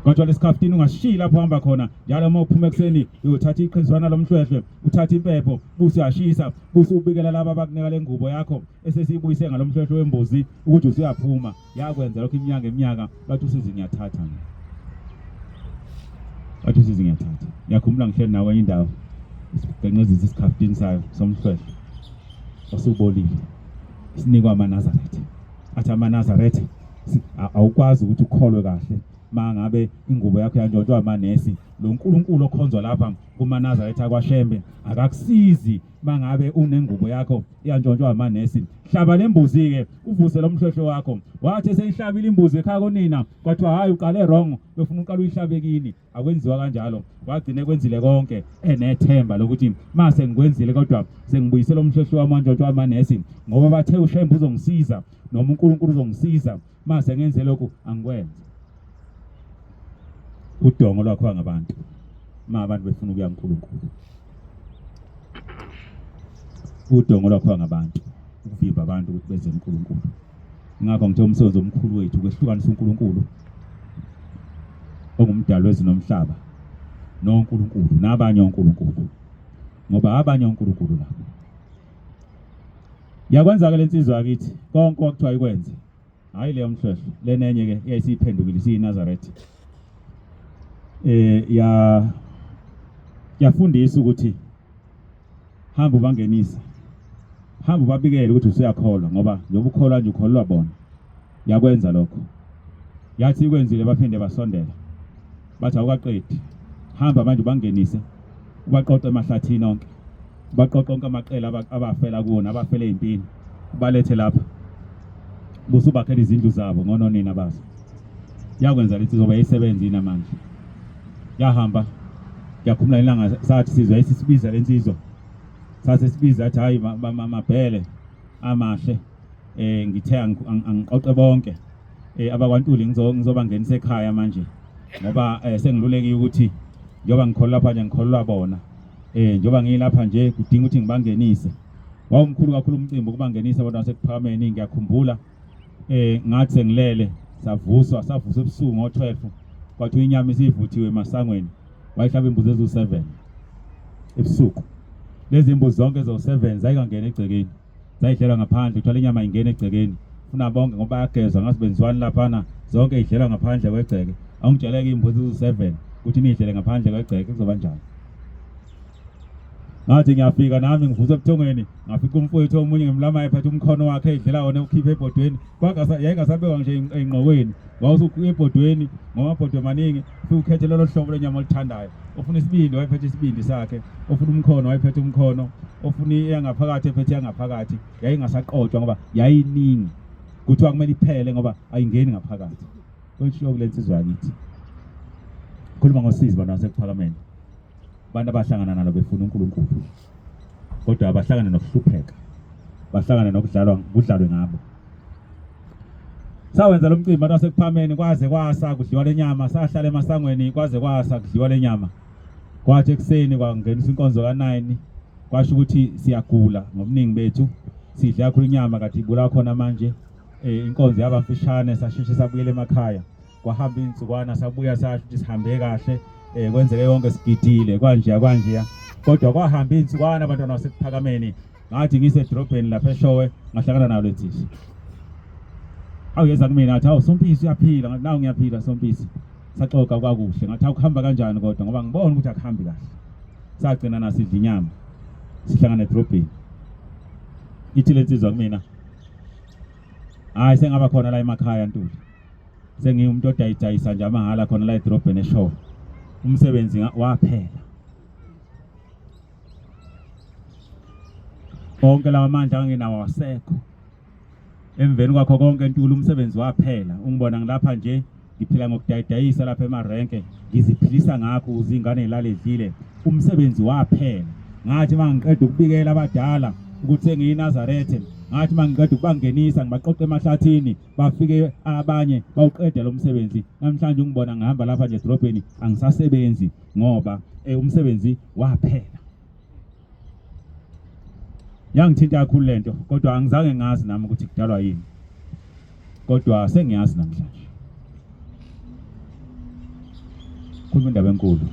kodwa lesikhaftini ungashiyi lapho hamba khona njalo uma uphuma ekseni uyothatha iqhizwana lomhlwehlwe uthatha impepho buse uyashisa buse ubikela laba abakunika lengubo yakho esesiyibuyise ngalomhlwehlwe wembuzi ukuthi usuyaphuma yakwenza lokho iminyaka bathi usizi ngiyathatha bathi usizi ngiyathatha ngiyakhumbula ngihleli nawe indawo isiqenqezisa isikhaftini sayo somhlwehlwe osubolile sinikwa amaNazaretha athi amaNazaretha awukwazi ukuthi ukholwe kahle mangabe ingubo yakho yantshontshwa amanesi lo uNkulunkulu okhonzwa lapha kumaNazaretha kwaShembe akakusizi mangabe unengubo yakho yantshontshwa amanesi hlaba lembuzi ke uvuse lomhlwehlwe wakho wathi eseyihlabile imbuzi ekhaya konina kwathiwa hayi uqale wrong befuna uqala uyihlabekini akwenziwa kanjalo wagcine kwenzile konke enethemba lokuthi mase ngikwenzile kodwa sengibuyisela umhlwehlwe wami wantshontshiwa amanesi ngoba bathe uShembe uzongisiza noma uNkulunkulu uzongisiza mase ngenze lokhu angikwenze udongo lwakho ngabantu abantu befuna ukuya uNkulunkulu udongo lwakho ngabantu ukuvimba abantu ukuthi beze uNkulunkulu ngakho ngithe umsebenzi omkhulu wethu ukwehlukanisa uNkulunkulu ongumdali wezwe nomhlaba noNkulunkulu nabanye oNkulunkulu ngoba abanye oNkulunkulu lapho yakwenza ke lensizwa yakithi konke okuthiwa ikwenze hayi leyo mhlwehlwe lenenye ke iyayisiphendukile siyiNazaretha yafundisa ukuthi hamba ubangenisa hamba ubabikele ukuthi usuyakholwa ngoba njengoba ukholwa nje ukholwa bona yakwenza lokho yathi ikwenzile baphinde basondela bathi awukaqedi hamba manje ubangenise ubaqoqe emahlathini onke ubaqoqe onke amaqela abafela kuona abafela empini ubalethe lapha busubakhela izindlu zabo ngononina bazo yakwenza lethi zoba yisebenzi namanje yahamba yakhumula ilanga sathi sizwe isisibiza lensizwa sathi sibiza athi hayi mabhele amahle ngithe angiqoqe bonke abakwaNtuli ngizoba ngenisa ekhaya manje ngoba sengilulekile ukuthi njoba ngikholwa lapha nje ngikholwa bona njoba ngilapha nje kudinga ukuthi ngibangenise wawumkhulu kakhulu umcimbi ukubangenisa abantu basekuphakameni ngiyakhumbula ngathi sengilele savusa ebusuku ngo12 kwathi inyama isivuthiwe emasangweni wayihlaba imbuzi ezu7 ebusuku lezi imbuzi zonke ezo7 zayikangena egcekeni zayidlela ngaphandle uthola inyama ingena egcekeni funa bonke ngoba bayagezwa ngasibenziwani laphana zonke idlela ngaphandle kwegceke awungitsheleke imbuzi ezu7 ukuthi nidlele ngaphandle kwegceke kuzoba njani ngathi ngiyafika nami ngivusa ebuthongweni ngafika umfowethu omunye ngimlama ephethe umkhono wakhe edlela wona ukhipha ebhodweni yayingasabekwa nje engqokweni wawusukhipha ebhodweni ngoba amabhodwe maningi ufike ukhethe lelo hlobo lenyama olithandayo ofuna isibindi wayephethe isibindi sakhe ofuna umkhono wayephethe umkhono ofuna iyangaphakathi ephethe yangaphakathi yayingasaqoqwa ngoba yayiningi kuthiwa kumele iphele ngoba ayingeni ngaphakathi Kuyisho kulensizwa yakithi. Khuluma ngosizi bantwana basekuphakameni. Abantu abahlangana nalo befuna uNkulunkulu. Kodwa abahlangana nokuhlupheka. Bahlangana kudlalwe ngabo. Sawenza lo mcimbi bantwana basekuphakameni kwaze kwasa kudliwa lenyama, sahlala emasangweni kwaze kwasa kudliwa lenyama. Kwathi ekseni kwangenisa inkonzo ka9 kwasho ukuthi siyagula ngobuningi bethu. Sidla kakhulu inyama kanti ibula khona manje. Inkonzo yaba mfishane sasheshe sabuyela emakhaya. Kwahamba insukwana sabuya sasho ukuthi sihambe kahle. Kwenzeke yonke sigidile kanje. Kodwa kwahamba insukwana abantwana basekuphakameni. Ngathi ngisedrobheni lapha eShowe ngahlangana nalo lensizwa. Awuyeza kumina ngathi awu Sompisi uyaphila, ngathi nawu ngiyaphila Sompisi. Saxoxa kwakuhle ngathi akuhamba kanjani kodwa ngoba ngibona ukuthi akuhambi kahle. Sagcina nasidla inyama. Sihlangana edrobheni. Ithi lensizwa kumina. Hayi sengaba khona la emakhaya Ntuli. Sengiumuntu odayisa nje amahala khona la edrobheni eShowe. Umsebenzi waphela. Konke lawa manje anginawo wasekho. Emveni kwakho konke Ntuli umsebenzi waphela. Ungibona ngilapha nje ngiphila ngokudayisa lapha emarenke. Ngiziphilisa ngakho uzingane ezilala edlile. Umsebenzi waphela. Ngathi mangiqeda ukubikela abadala ukuthi sengiyiNazarethe. Ngathi mangiqeda ukubangenisa ngibaqoqa emahlathini bafike abanye bawuqeda lo msebenzi. Namhlanje ungibona ngihamba lapha nje edrobheni angisasebenzi ngoba umsebenzi waphela. Yangithinta kakhulu lento kodwa angizange ngazi nami ukuthi kudalwa yini. Kodwa sengiyazi namhlanje. Khuluma indaba enkulu.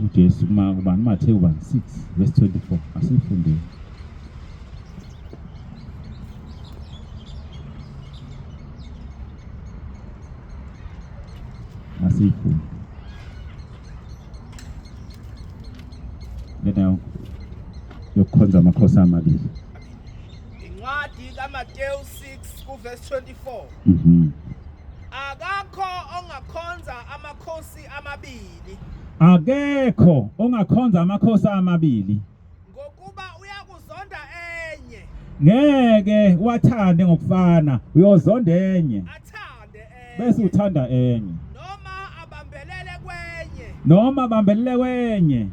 uJesu kubani Mateyu 6:24 asifundile. Asifu. Lena yokukhonza amakhosi amabili. Incwadi kaMateyu 6:24. Akakho ongakhonza amakhosi amabili. Akekho ongakhonza amakhosi amabili. Ngokuba uyakuzonda enye. Ngeke wathande ngokufana, uyozonda enye. Athande enye. Bese uthanda enye. Noma abambelele kwenye.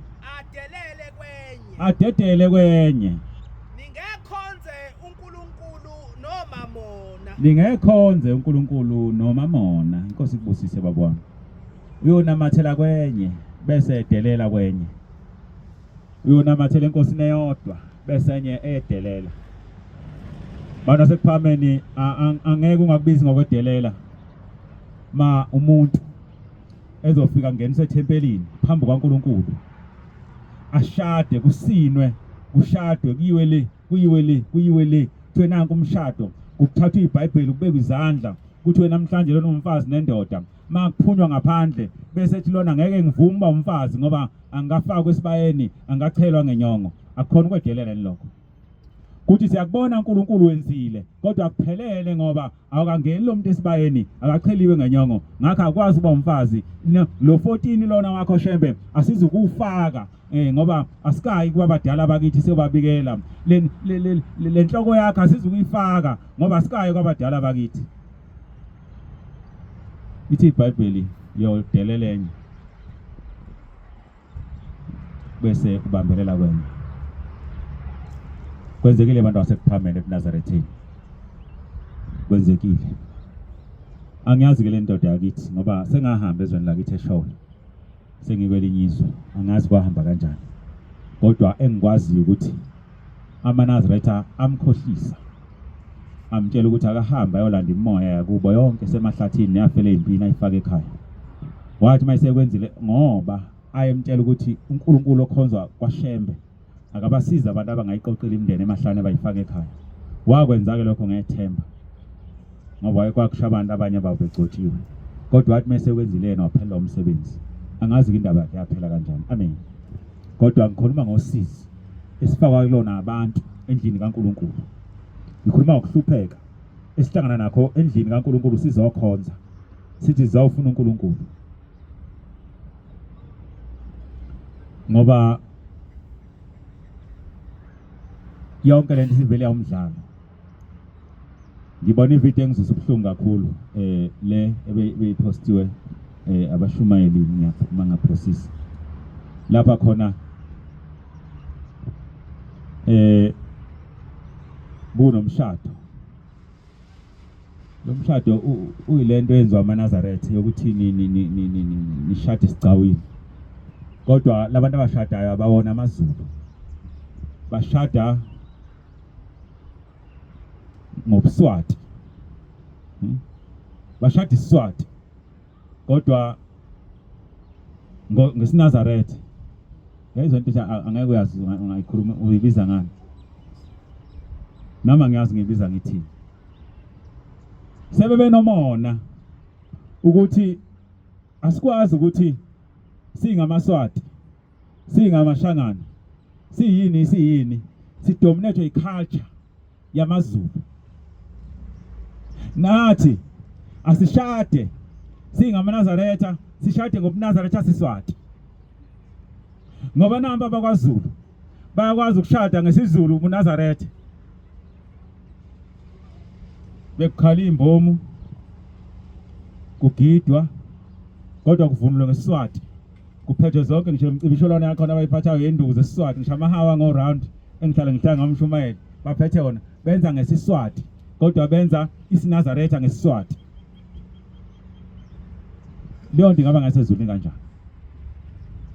Adelele kwenye. Ningekhonze uNkulunkulu noma mona. Inkosi kubusise babona. Uyonamathela kwenye bese edelela kwenye. Uyonamathela enkosini eyodwa bese enye edelela. Bana sekuphameni angeke ungakubizi ngokwedelela. Ma umuntu ezofika ngenisa ethempelini phambi kwaNkulunkulu. Ashade kusinwe, kushadwe kuyiwe le. Kuthiwe nanku umshado, kuthathwa iBhayibheli kubekwe izandla. Kuthiwe namhlanje lona umfazi nendoda. Makuphunywa ngaphandle bese ethi lona ngeke ngivuma umfazi ngoba angafakwa esibayeni, angachelwa ngenyongo. Akukhona ukwedelela lokho. Kuthi siyakubona uNkulunkulu wenzile kodwa akuphelele ngoba awukangeni lo muntu esibayeni akacheliwe ngenyongo. Ngakho akwazi ukuba umfazi. Lo 14 lona wakho Shembe asizukufaka ngoba asikayi kuba badala bakithi sebabikela. Le nhloko yakhe asizukuyifaka ngoba asikayi kwabadala bakithi. Ithi iBhayibheli yodelelenge bese ubambelela kwenye. Kwenzekile abantu basekuphamela eNazarethini. Kwenzekile. Angiyazi ke le ndoda yakithi ngoba sengahamba ezweni lakithi eShowe. Sengikwelinye izwe. Angazi kwahamba kanjani. Kodwa engikwazi ukuthi amaNazaretha amkhohlisa. Amtshela ukuthi akahamba ayolanda imoya yakubo yonke semahlathini yafela impini ayifaka ekhaya. Wathi mayisekwenzile ngoba ayemtshela ukuthi uNkulunkulu okhonzwa kwaShembe akabasiza abantu abangayiqoqela imindeni emahlane abayifaka ekhaya. Wakwenza ke lokho ngethemba. Ngoba wayekwakusha abantu abanye babegcotshiwe. Kodwa wathi mayisekwenzile yena waphela umsebenzi. Angazi indaba yakhe yaphela kanjani. Amen. Kodwa ngikhuluma ngosizi esifakwa kulona abantu endlini kaNkulunkulu. Ngikhuluma ngokuhlupheka esihlangana nakho endlini kaNkulunkulu sizokhonza. Sithi sizawufuna uNkulunkulu. Ngoba yonke lento sivele umdlalo. ngibona ivideo engizwisa ubuhlungu kakhulu le ebeyipostiwe abashumayeli ngiyaphuma ngaphosisi lapha khona kunomshado. Lo mshado uyilento eyenziwa amaNazaretha yokuthi nishade isicawini. Kodwa labantu abashadayo abawona amaZulu. Bashada ngobuswati. Bashada isiswati. Kodwa ngesinazaretha. Lezo zinto angeke uyazi ungayikhuluma uyibiza ngani. Noma ngiyazi ngibiza ngithini. Sebebe nomona ukuthi asikwazi ukuthi singamaswati singamashangana siyini sidominate iculture yamaZulu. Nathi asishade singamaNazaretha sishade ngobuNazaretha siswati. Ngoba namba bakwaZulu bayakwazi ukushada ngesiZulu uNazaretha. Bekukhala imbomu kugidwa kodwa kuvunulwe ngesiswati. Kuphethwe zonke ngisho imicibisholwana yakho abayiphathayo yenduku zesiswati ngisho amahawa ngo round engihlala ngamshumayeli baphethe wona benza ngesiswati kodwa benza isinazaretha ngesiswati. Leyo nto ingaba ngasezulwini kanjani?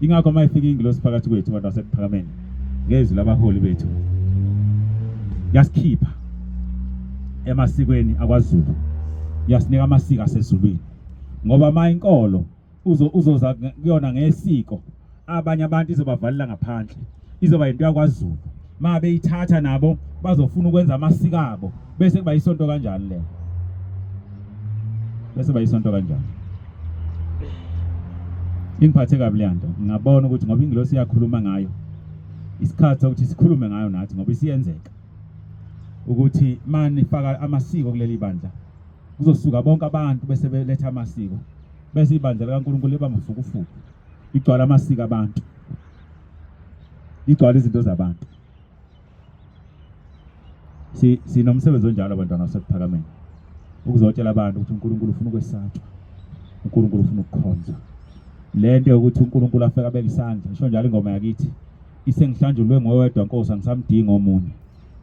Ingakho mayifika ingilosi phakathi kwethu abantu basephakameni ngezwi labaholi bethu yasikhipha emasikweni akwaZulu yasinika amasiko asezulwini ngoba ma inkolo uzoza kuyona ngesiko abanye abantu izobavalela ngaphandle izoba into yakwaZulu ma beyithatha nabo bazofuna ukwenza amasiko abo bese kuba isonto kanjani le bese bayisonto kanjani. Ingiphathe kabi le nto ngabona ukuthi ngoba ingilosi iyakhuluma ngayo isikhathi ukuthi sikhulume ngayo nathi ngoba isiyenzeka ukuthi manje faka amasiko kuleli bandla kuzosuka bonke abantu bese beletha amasiko bese ibandla likaNkulunkulu liba mafukufuku igcwala amasiko abantu igcwala izinto zabantu. Sinomsebenzi onjalo abantwana basephakameni ukuzotshela abantu ukuthi uNkulunkulu ufuna ukwesatshwa uNkulunkulu ufuna ukukhonza lento yokuthi uNkulunkulu afika abeke isandla isho njalo ingoma yakithi isengihlanjulwe ngowedwa Nkosi angisamdingi omunye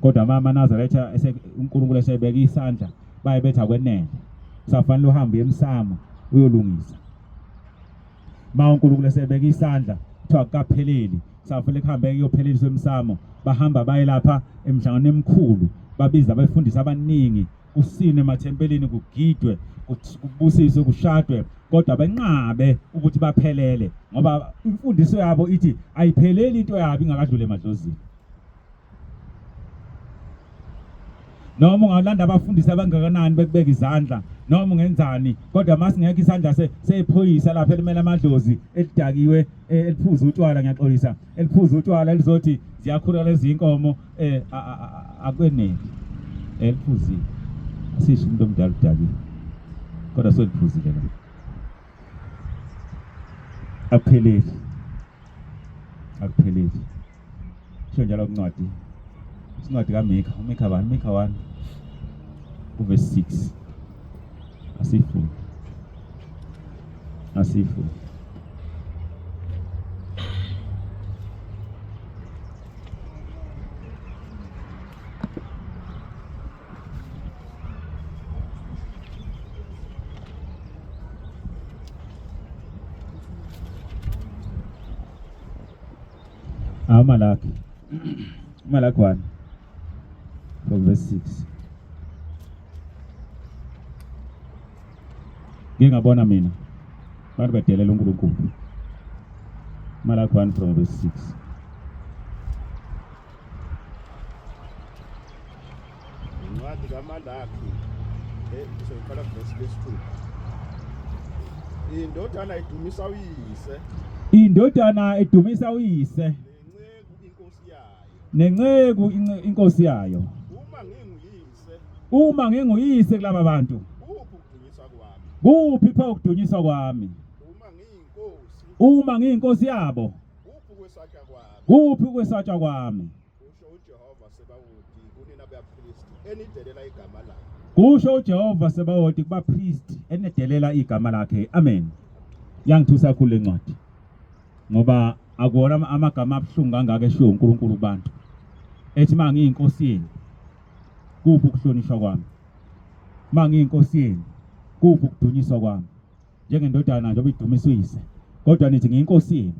kodwa mama Nazaretha uNkulunkulu esebeka isandla baye betha kwenene safanele uhambe emsamo uyolungisa ma uNkulunkulu esebeka isandla kuthiwa akapheleli safanele kuhambe kuyophelelisa emsamo bahamba baye lapha emhlangano emkhulu babiza abafundisi abaningi kusine emathempelini kugidwe kubusiswe kushadwe kodwa benqabe ukuthi baphelele ngoba imfundiso yabo ithi ayipheleli into yabo ingakadlule emadlozini. Noma ungalanda abafundisi abangakanani bekubeka izandla noma ungenzani kodwa masingekho isandla sephoyisa lapha elimela amadlozi elidakiwe eliphuza utshwala ngiyaxolisa eliphuza utshwala elizothi ziyakhula lezi inkomo akwenele eliphuzile asisho umuntu omdala udakiwe kodwa soliphuzile la akupheleli sho njalo kuncwadi incwadi kaMikha uMikha 1 verse 6 asifu Malaki 1 verse 6 ngingabona mina bantu badelela uNkulunkulu. Malaki 1 from verse 6 incwadi kaMalaki soyiqala verse 2 indodana edumisa uyise nenceku inkosi yayo. Uma nginguyise kulaba bantu kuphi pha ukudunyiswa kwami? Uma ngiyinkosi yabo kuphi ukwesatshwa kwami? unina beyapriest enidelela igama lakhe. kusho uJehova Sebawothi kuba priest enedelela igama lakhe. Amen. Yangithusa kakhulu lencwadi ngoba akuwona amagama abhlungu kangaka eshiwo uNkulunkulu kubantu. Ethi mangiyinkosi yenu kuphi ukuhlonishwa kwami, mangiyinkosi yenu kuphi ukudunyiswa kwami. Njengendodana nje obidumiswa uyise, kodwa nithi ngiyinkosi yenu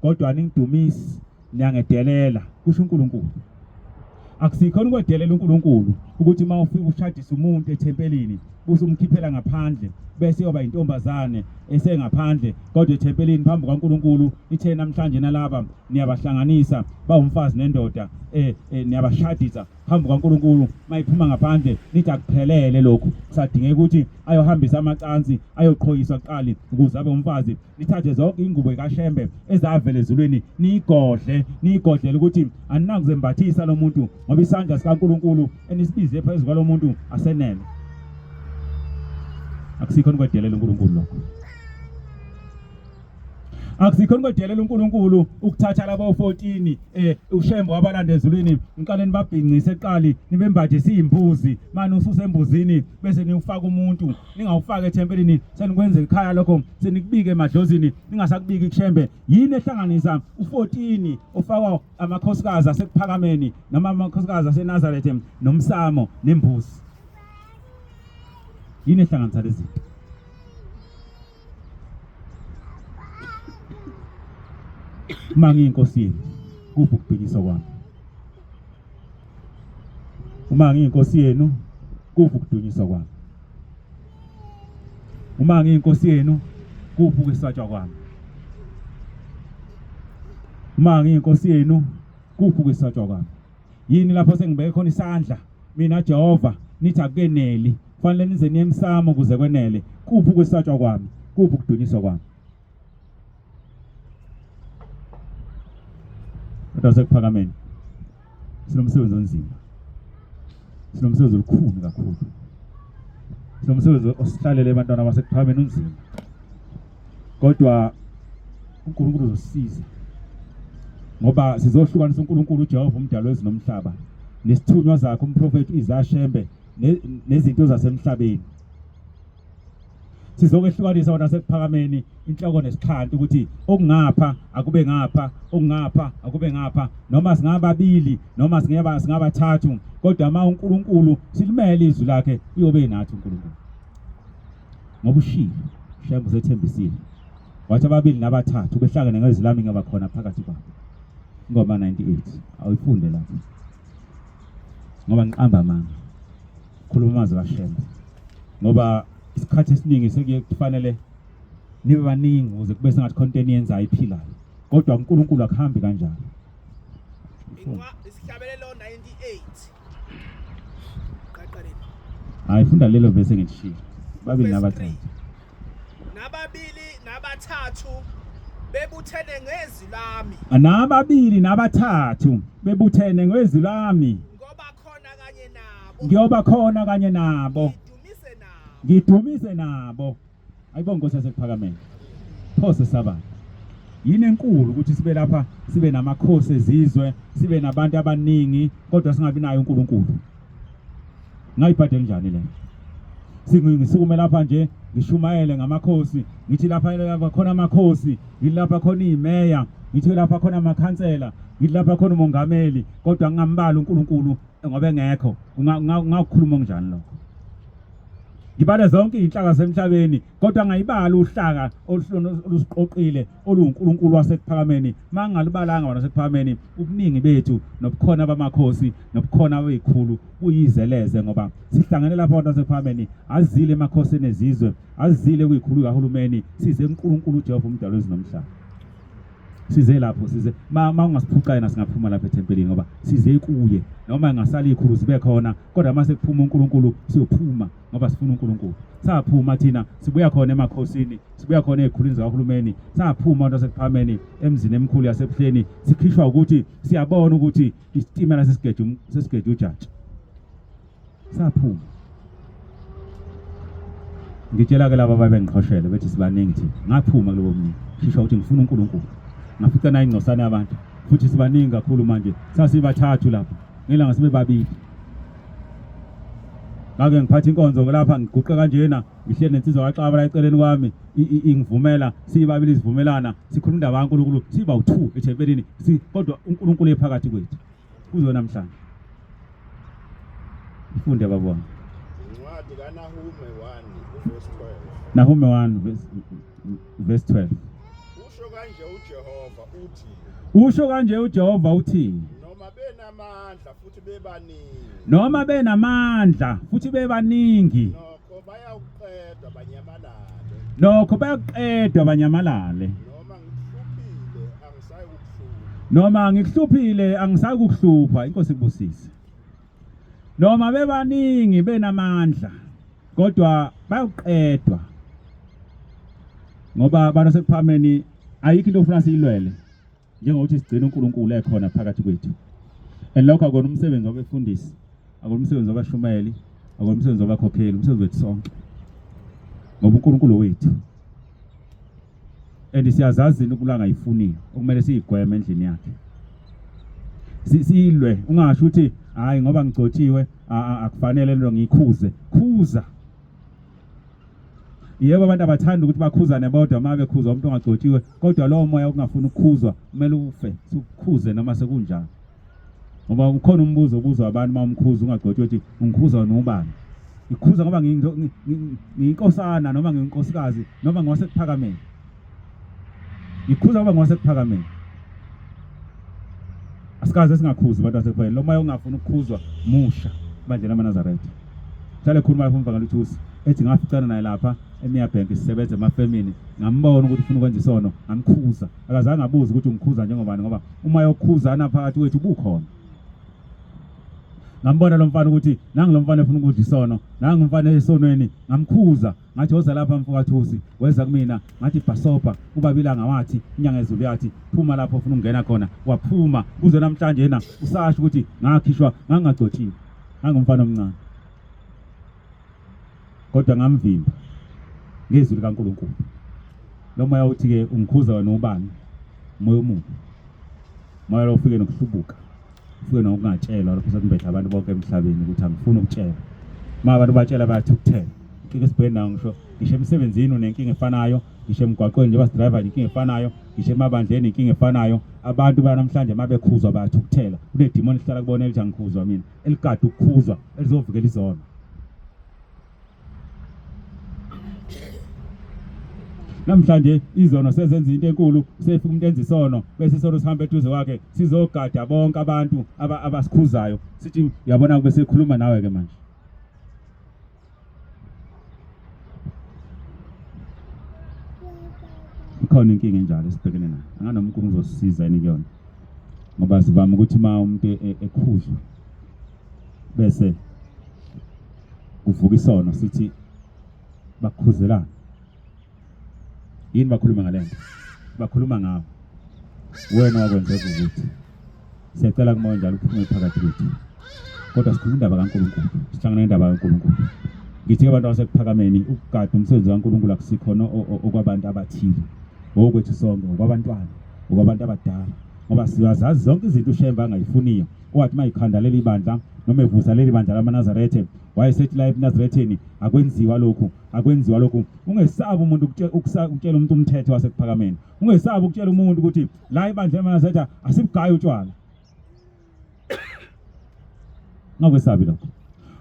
kodwa aningidumisi, niyangedelela kusho uNkulunkulu. Akusikhona ukwedelela uNkulunkulu ukuthi mawufika ushadisa umuntu ethempelini buse umkhiphela ngaphandle bese yoba intombazane esengaphandle, kodwa ethempelini phambi kwaNkulunkulu ithe namhlanje nalaba niyabahlanganisa bawumfazi nendoda, niyabashadisa phambi kwaNkulunkulu. Mayiphuma ngaphandle nithi akuphelele lokho, kusadingeka ukuthi ayohambisa amacansi ayoqhoyiswa kuqali ukuze abe umfazi. Nithathe zonke ingubo kaShembe ezavela ezulwini niyigodle ukuthi aninakuzembathisa lo muntu ngoba isandla sikaNkulunkulu enisibize phezulu kwalo muntu asenele. Akusikhona ukwedelela uNkulunkulu lokho. Akusikhona ukwedelela uNkulunkulu ukuthatha labo 14 uShembe wabalanda ezulwini niqale nibabhinqise eqali nibembathe siyimbuzi, manje ususembuzini bese niwufaka umuntu ningawufaka ethempelini senikwenza ekhaya lokho senikubike emadlozini ningasakubiki kuShembe. Yini ehlanganisa u14 ofakwa amakhosikazi asekuphakameni noma amakhosikazi aseNazaretha nomsamo nembuzi? Yini ehlanganisa lezi zinto? Uma ngiyinkosi yenu kuphi ukudunyiswa kwami, uma ngiyinkosi yenu kuphi ukudunyiswa kwami, uma ngiyinkosi yenu kuphi ukwesatshwa kwami, uma ngiyinkosi yenu kuphi ukwesatshwa kwami. Yini lapho sengibeke khona isandla mina Jehova nithi akukeneli, kufanele nize niye emsamo ukuze kwenele? Kuphi ukwesatshwa kwami, kuphi ukudunyiswa kwami? Kodwa sekuphakameni sinomsebenzi onzima, sinomsebenzi olukhulu kakhulu, sinomsebenzi osihlalele abantwana basekuphakameni onzima, kodwa uNkulunkulu uzosisiza ngoba sizohlukanisa uNkulunkulu uJehova umdali wezulu nomhlaba nesithunywa zakhe umprofeti iZashembe nezinto zasemhlabeni. Sizokwehlukanisa wona sekuphakameni inhloko nesiphanti ukuthi okungapha akube ngapha, okungapha akube ngapha, noma singababili noma singabathathu, kodwa uma uNkulunkulu silimele izwi lakhe uyobe nathi uNkulunkulu. Ngoba ushilo Shembe uzethembisile wathi ababili nabathathu behlangene ngezwi lami ngaba khona phakathi kwabo. Ngoma 98 awuyifunde lapho ngoba ngiqamba amanga khuluma amazwi kaShembe ngoba isikhathi esiningi sekuye kufanele nibe baningi ukuze kube sengathi content yenza iphilayo, kodwa uNkulunkulu akuhambi kanjalo. Isihlabelelo 98 qaqaleni Hayi funda lelo verse engitshilo. Babili nabathathu bebuthene ngezwi lami, nababili nabathathu bebuthene ngezwi lami ngoba khona kanye nabo, ngidumise nabo. Ayibonge Nkosi yasekuphakameni. Phose saba. Yini enkulu ukuthi sibe lapha sibe namakhosi ezizwe, sibe nabantu abaningi kodwa singabi nayo uNkulunkulu. Ngayibhadela njani le? Singisukume lapha nje ngishumayele ngamakhosi, ngithi lapha khona amakhosi, ngilapha khona imeya, ngithi lapha khona amakhansela, ngithi lapha khona umongameli, kodwa ngingambala uNkulunkulu ngoba engekho. Ungakhuluma kanjani lokho? Ngibale zonke inhlaka semhlabeni kodwa ngayibala uhlaka olusiqoqile oluNkulunkulu wasekuphakameni. Mangalibalanga wona wasekuphakameni, ubuningi bethu nobukhona bamakhosi nobukhona bezikhulu kuyizeleze ngoba sihlangene lapha abantu wasekuphakameni azile emakhosi nezizwe, azile kuyikhulu kahulumeni, size uNkulunkulu uJehova umdali wezulu nomhlaba. Size lapho size ungasiphuca yena singaphuma lapha ethempelini ngoba size kuye noma ngasala izikhulu zibe khona, kodwa mase kuphuma uNkulunkulu siyophuma ngoba sifuna uNkulunkulu. Saphuma thina sibuya khona emakhosini, sibuya khona ezikhulwini zakahulumeni, saphuma abantu basekuphakameni emzini emkhulu yasebuhleni, sikhishwa ukuthi siyabona ukuthi isitimela sesigeje ujaji. Saphuma. Ngitshela ke laba ababengiqhoshela bethi sibaningi thina. Ngaphuma kulobo mningi. Khishwa ukuthi ngifuna uNkulunkulu. Ngafica nayo ingcosana yabantu futhi sibaningi kakhulu manje. Sasibathathu lapha. Ngelanga sibe babili. ngake ngiphatha inkonzo lapha ngiguqa kanjena ngihleli nensizwa kaXaba la eceleni kwami ingivumela sibabili sivumelana sikhuluma indaba kaNkulunkulu siba u2 ethempelini kodwa uNkulunkulu ephakathi kwethu kuzo namhlanje ifunde babona Incwadi kaNahume 1 uverse 12. Nahume 1 verse 12 Usho kanje uJehova uthi usho kanje uJehova uthi noma benamandla futhi bebaningi nokho bayaqedwa banyamalale noma ngikuhluphile angisayi kukuhlupha inkosi kubusise noma bebaningi benamandla kodwa bayaqedwa ngoba abantu sekuphameni ayikho into ofuna siyilwele njengokuthi sigcine uNkulunkulu ekhona phakathi kwethu lokho akona umsebenzi wabefundisi akona umsebenzi wabashumeli akona umsebenzi wabakhokheli umsebenzi wethu sonke ngoba uNkulunkulu wethu siyazazi ukulanga ayifuniyo okumele siyigweme endlini yakhe silwe ungasho ukuthi hayi ngoba ngigcotshiwe akufanele lento ngikhuze khuza yebo abantu abathanda ukuthi bakhuzane bodwa uma bekhuza umuntu ongagcotshiwe kodwa lowo moya okungafuni ukukhuzwa kumele ufe sikhuze noma sekunjani ngoba ukhona umbuzo obuzwa abantu uma umkhuza ungagcotshiwe ukuthi ungikhuza nobani ikhuza ngoba ngiyinkosana noma ngiyinkosikazi noma ngowasekuphakameni ikhuza ngoba ngowasekuphakameni asikaze singakhuzi abantu basekuphakameni lo moya ongafuni ukukhuzwa musha manje lamaNazaretha hlale khuluma lapho ngaluthi ethi ngaficana naye lapha eMeyabank sisebenza emafemini ngambona ukuthi ufuna ukwenza isono ngamkhuza akazange abuze ukuthi ungikhuza njengobani ngoba uma yokhuzana phakathi wethu bukhona ngambona lo mfana ukuthi nangi lo mfana efuna ukudla isono nangi umfana esonweni ngamkhuza ngathi woza lapha mfowethu weza kumina ngathi bhasopa ubabilanga wathi inyanga ezulu yathi phuma lapho ufuna ukungena khona waphuma kuze namhlanje yena usasho ukuthi ngakhishwa ngangagcotshiwe ngangumfana omncane kodwa ngamvimba ngezwi likaNkulunkulu lo moya uthi ke ungikhuza wena ubani moya omubi moya lo ufike nokuhlubuka ufike nokungatshelwa lapho sekumbethe abantu bonke emhlabeni ukuthi angifuni ukutshela uma abantu batshela bayathukuthela inkinga esibhekene ngisho emsebenzini unenkinga efanayo ngisho emgwaqweni nje basidriver inkinga efanayo ngisho emabandleni inkinga efanayo abantu banamhlanje mabekhuzwa bayathukuthela kunedemoni lihlala kubona elithi angikhuzwa mina elikade ukukhuzwa elizovikela izono namhlanje izono sezenza into enkulu sefika umuntu enza isono bese isono sihambe eduze kwakhe sizogada bonke abantu abasikhuzayo sithi uyabona kube sekhuluma nawe ke manje ikhona inkinga enjalo esibhekene nayo anganoma uNkulunkulu uzosisiza yini kuyona ngoba sivama ukuthi uma umuntu ekhuzwa bese kuvuka isono sithi bakhuzelana yini bakhuluma ngalento bakhuluma ngawo wena wakwenza ukuthi siyacela kumoya njalo uphume phakathi kwethu kodwa sikhuluma indaba kaNkulunkulu sihlangana indaba kaNkulunkulu ngithi abantu abasekuphakameni ukugada umsebenzi kaNkulunkulu akusikhona okwabantu abathile okwethu sonke okwabantwana okwabantu abadala ngoba siyazazi zonke izinto uShemba angayifuniyo owathi mayikhanda leli bandla noma evusa leli bandla lamaNazaretha wayesethi la eNazaretheni akwenziwa lokhu ungesabi umuntu ukutshela umuntu umthetho wasekuphakameni ungesabi ukutshela umuntu ukuthi la ibandla lamaNazaretha asibugayi utshwala ngakwesabi lokho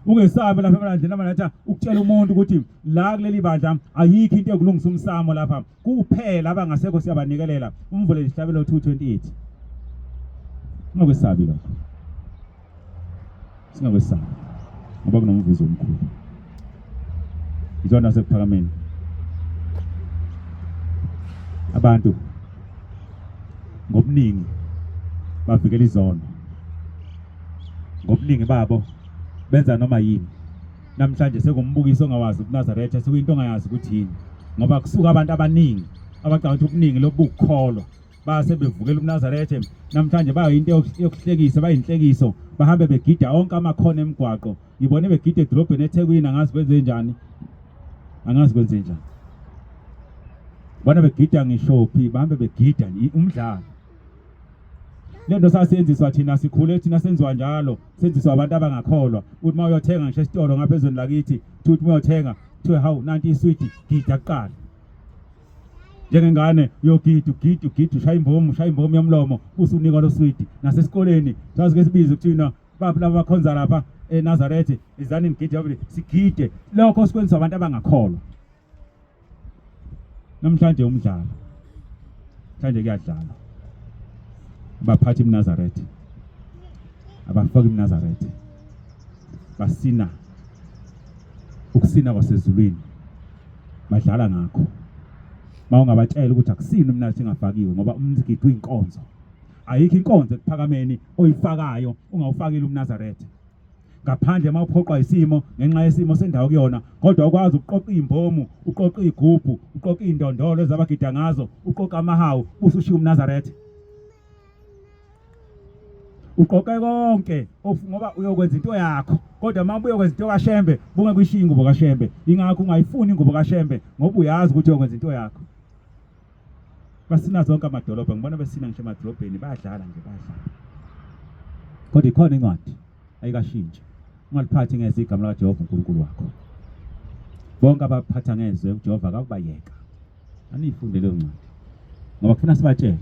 ungesabi lapha ebandleni lamaNazaretha ukutshela umuntu ukuthi la kuleli bandla ayikho into yokulungisa umsamo lapha kuphela abangasekho siyabanikelela umvule isihlabelo 228 ngakwesabi lokho singakwesabi ngoba kunomvuzo omkhulu izona sekuphakameni abantu ngobuningi bavikela izono ngobuningi babo benza noma yini namhlanje sekumbukiso ongawazi kuNazaretha sekuyinto ongayazi ukuthi yini ngoba kusuka abantu abaningi abacabanga ukuthi ubuningi lobukholwa base bevukela uNazaretha namhlanje bayinto yokuhlekisa bayinhlekiso bahambe begida onke amakhono emgwaqo ngibone begida edrobheni eThekwini angazi kwenze njani bona begida ngishophi bahambe begida umdlalo lento sasenziswa thina sikhule thina senziwa njalo senziswa abantu abangakholwa uthi uma uyothenga ngisho esitolo ngaphezulu lakithi uthi uma uyothenga kuthiwe hawu nanti iswiti gida kuqala njengengane uyogida ugida ushaya imbomu yomlomo usunika lo switi nasesikoleni sazi ke sibize kuthina baba laba bakhonza lapha eNazarethe izani ngigide yabo sigide lokho sikwenziswa abantu abangakholwa namhlanje umdlalo manje kuyadlalwa baphathi eNazarethe abafaka eNazarethe basina ukusina kwasezulwini badlala ngakho mawungabatshela ukuthi akusini mina singafakiwe ngoba umzigidi uyinkonzo ayikho inkonzo ekuphakameni oyifakayo ungawufakile uNazarethe ngaphandle mawuphoqwa isimo ngenxa yesimo sendawo kuyona kodwa ukwazi ukuqoqa imbomu uqoqa igubhu uqoqa indondolo ezabagida ngazo uqoqa amahawu usushiya uNazarethe uqoqe konke ngoba uyokwenza into yakho kodwa uma uyokwenza into kaShembe bunge kuyishiya ingubo kaShembe ingakho ungayifuni ingubo kaShembe ngoba uyazi ukuthi uyokwenza into yakho basina zonke amadolobha ngibona besina ngisho emadolobheni bayadlala nje bayadlala kodwa ikhona incwadi ayikashintshi ungaliphathi ngeze igama likaJehova uNkulunkulu wakho bonke abaphatha ngeze uJehova akakubayeka aniyifunde leyo ncwadi ngoba kufuna sibatshele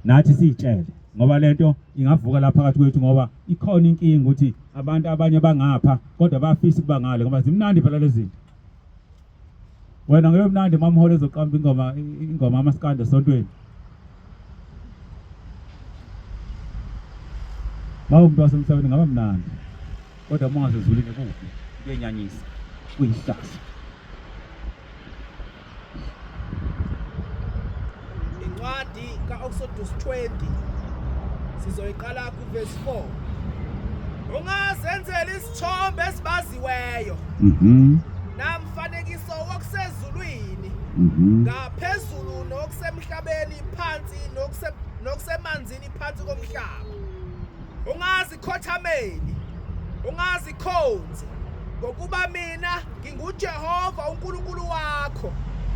nathi siyitshele ngoba lento ingavuka lapha phakathi kwethu ngoba ikhona inkinga ukuthi abantu abanye bangapha kodwa bafisa ukuba ngale ngoba zimnandi phela lezi zinto wena ngeke mnandi mamhole ezoqamba ingoma amaskande esontweni umuntu wasemhlabeni ngaba mnandi kodwa uma ungasezulwini kubi kuyenyanyisa kuyihlahla incwadi kaExodus 20 sizoyiqala kuverse 4 ungazenzela isithombe esibaziweyo namfanekiso wokusezulwini ngaphezulu nokusemhlabeni phansi nokusemanzini phansi komhlaba ungazikhothameli ungazikhonzi ngokuba mina nginguJehova uNkulunkulu wakho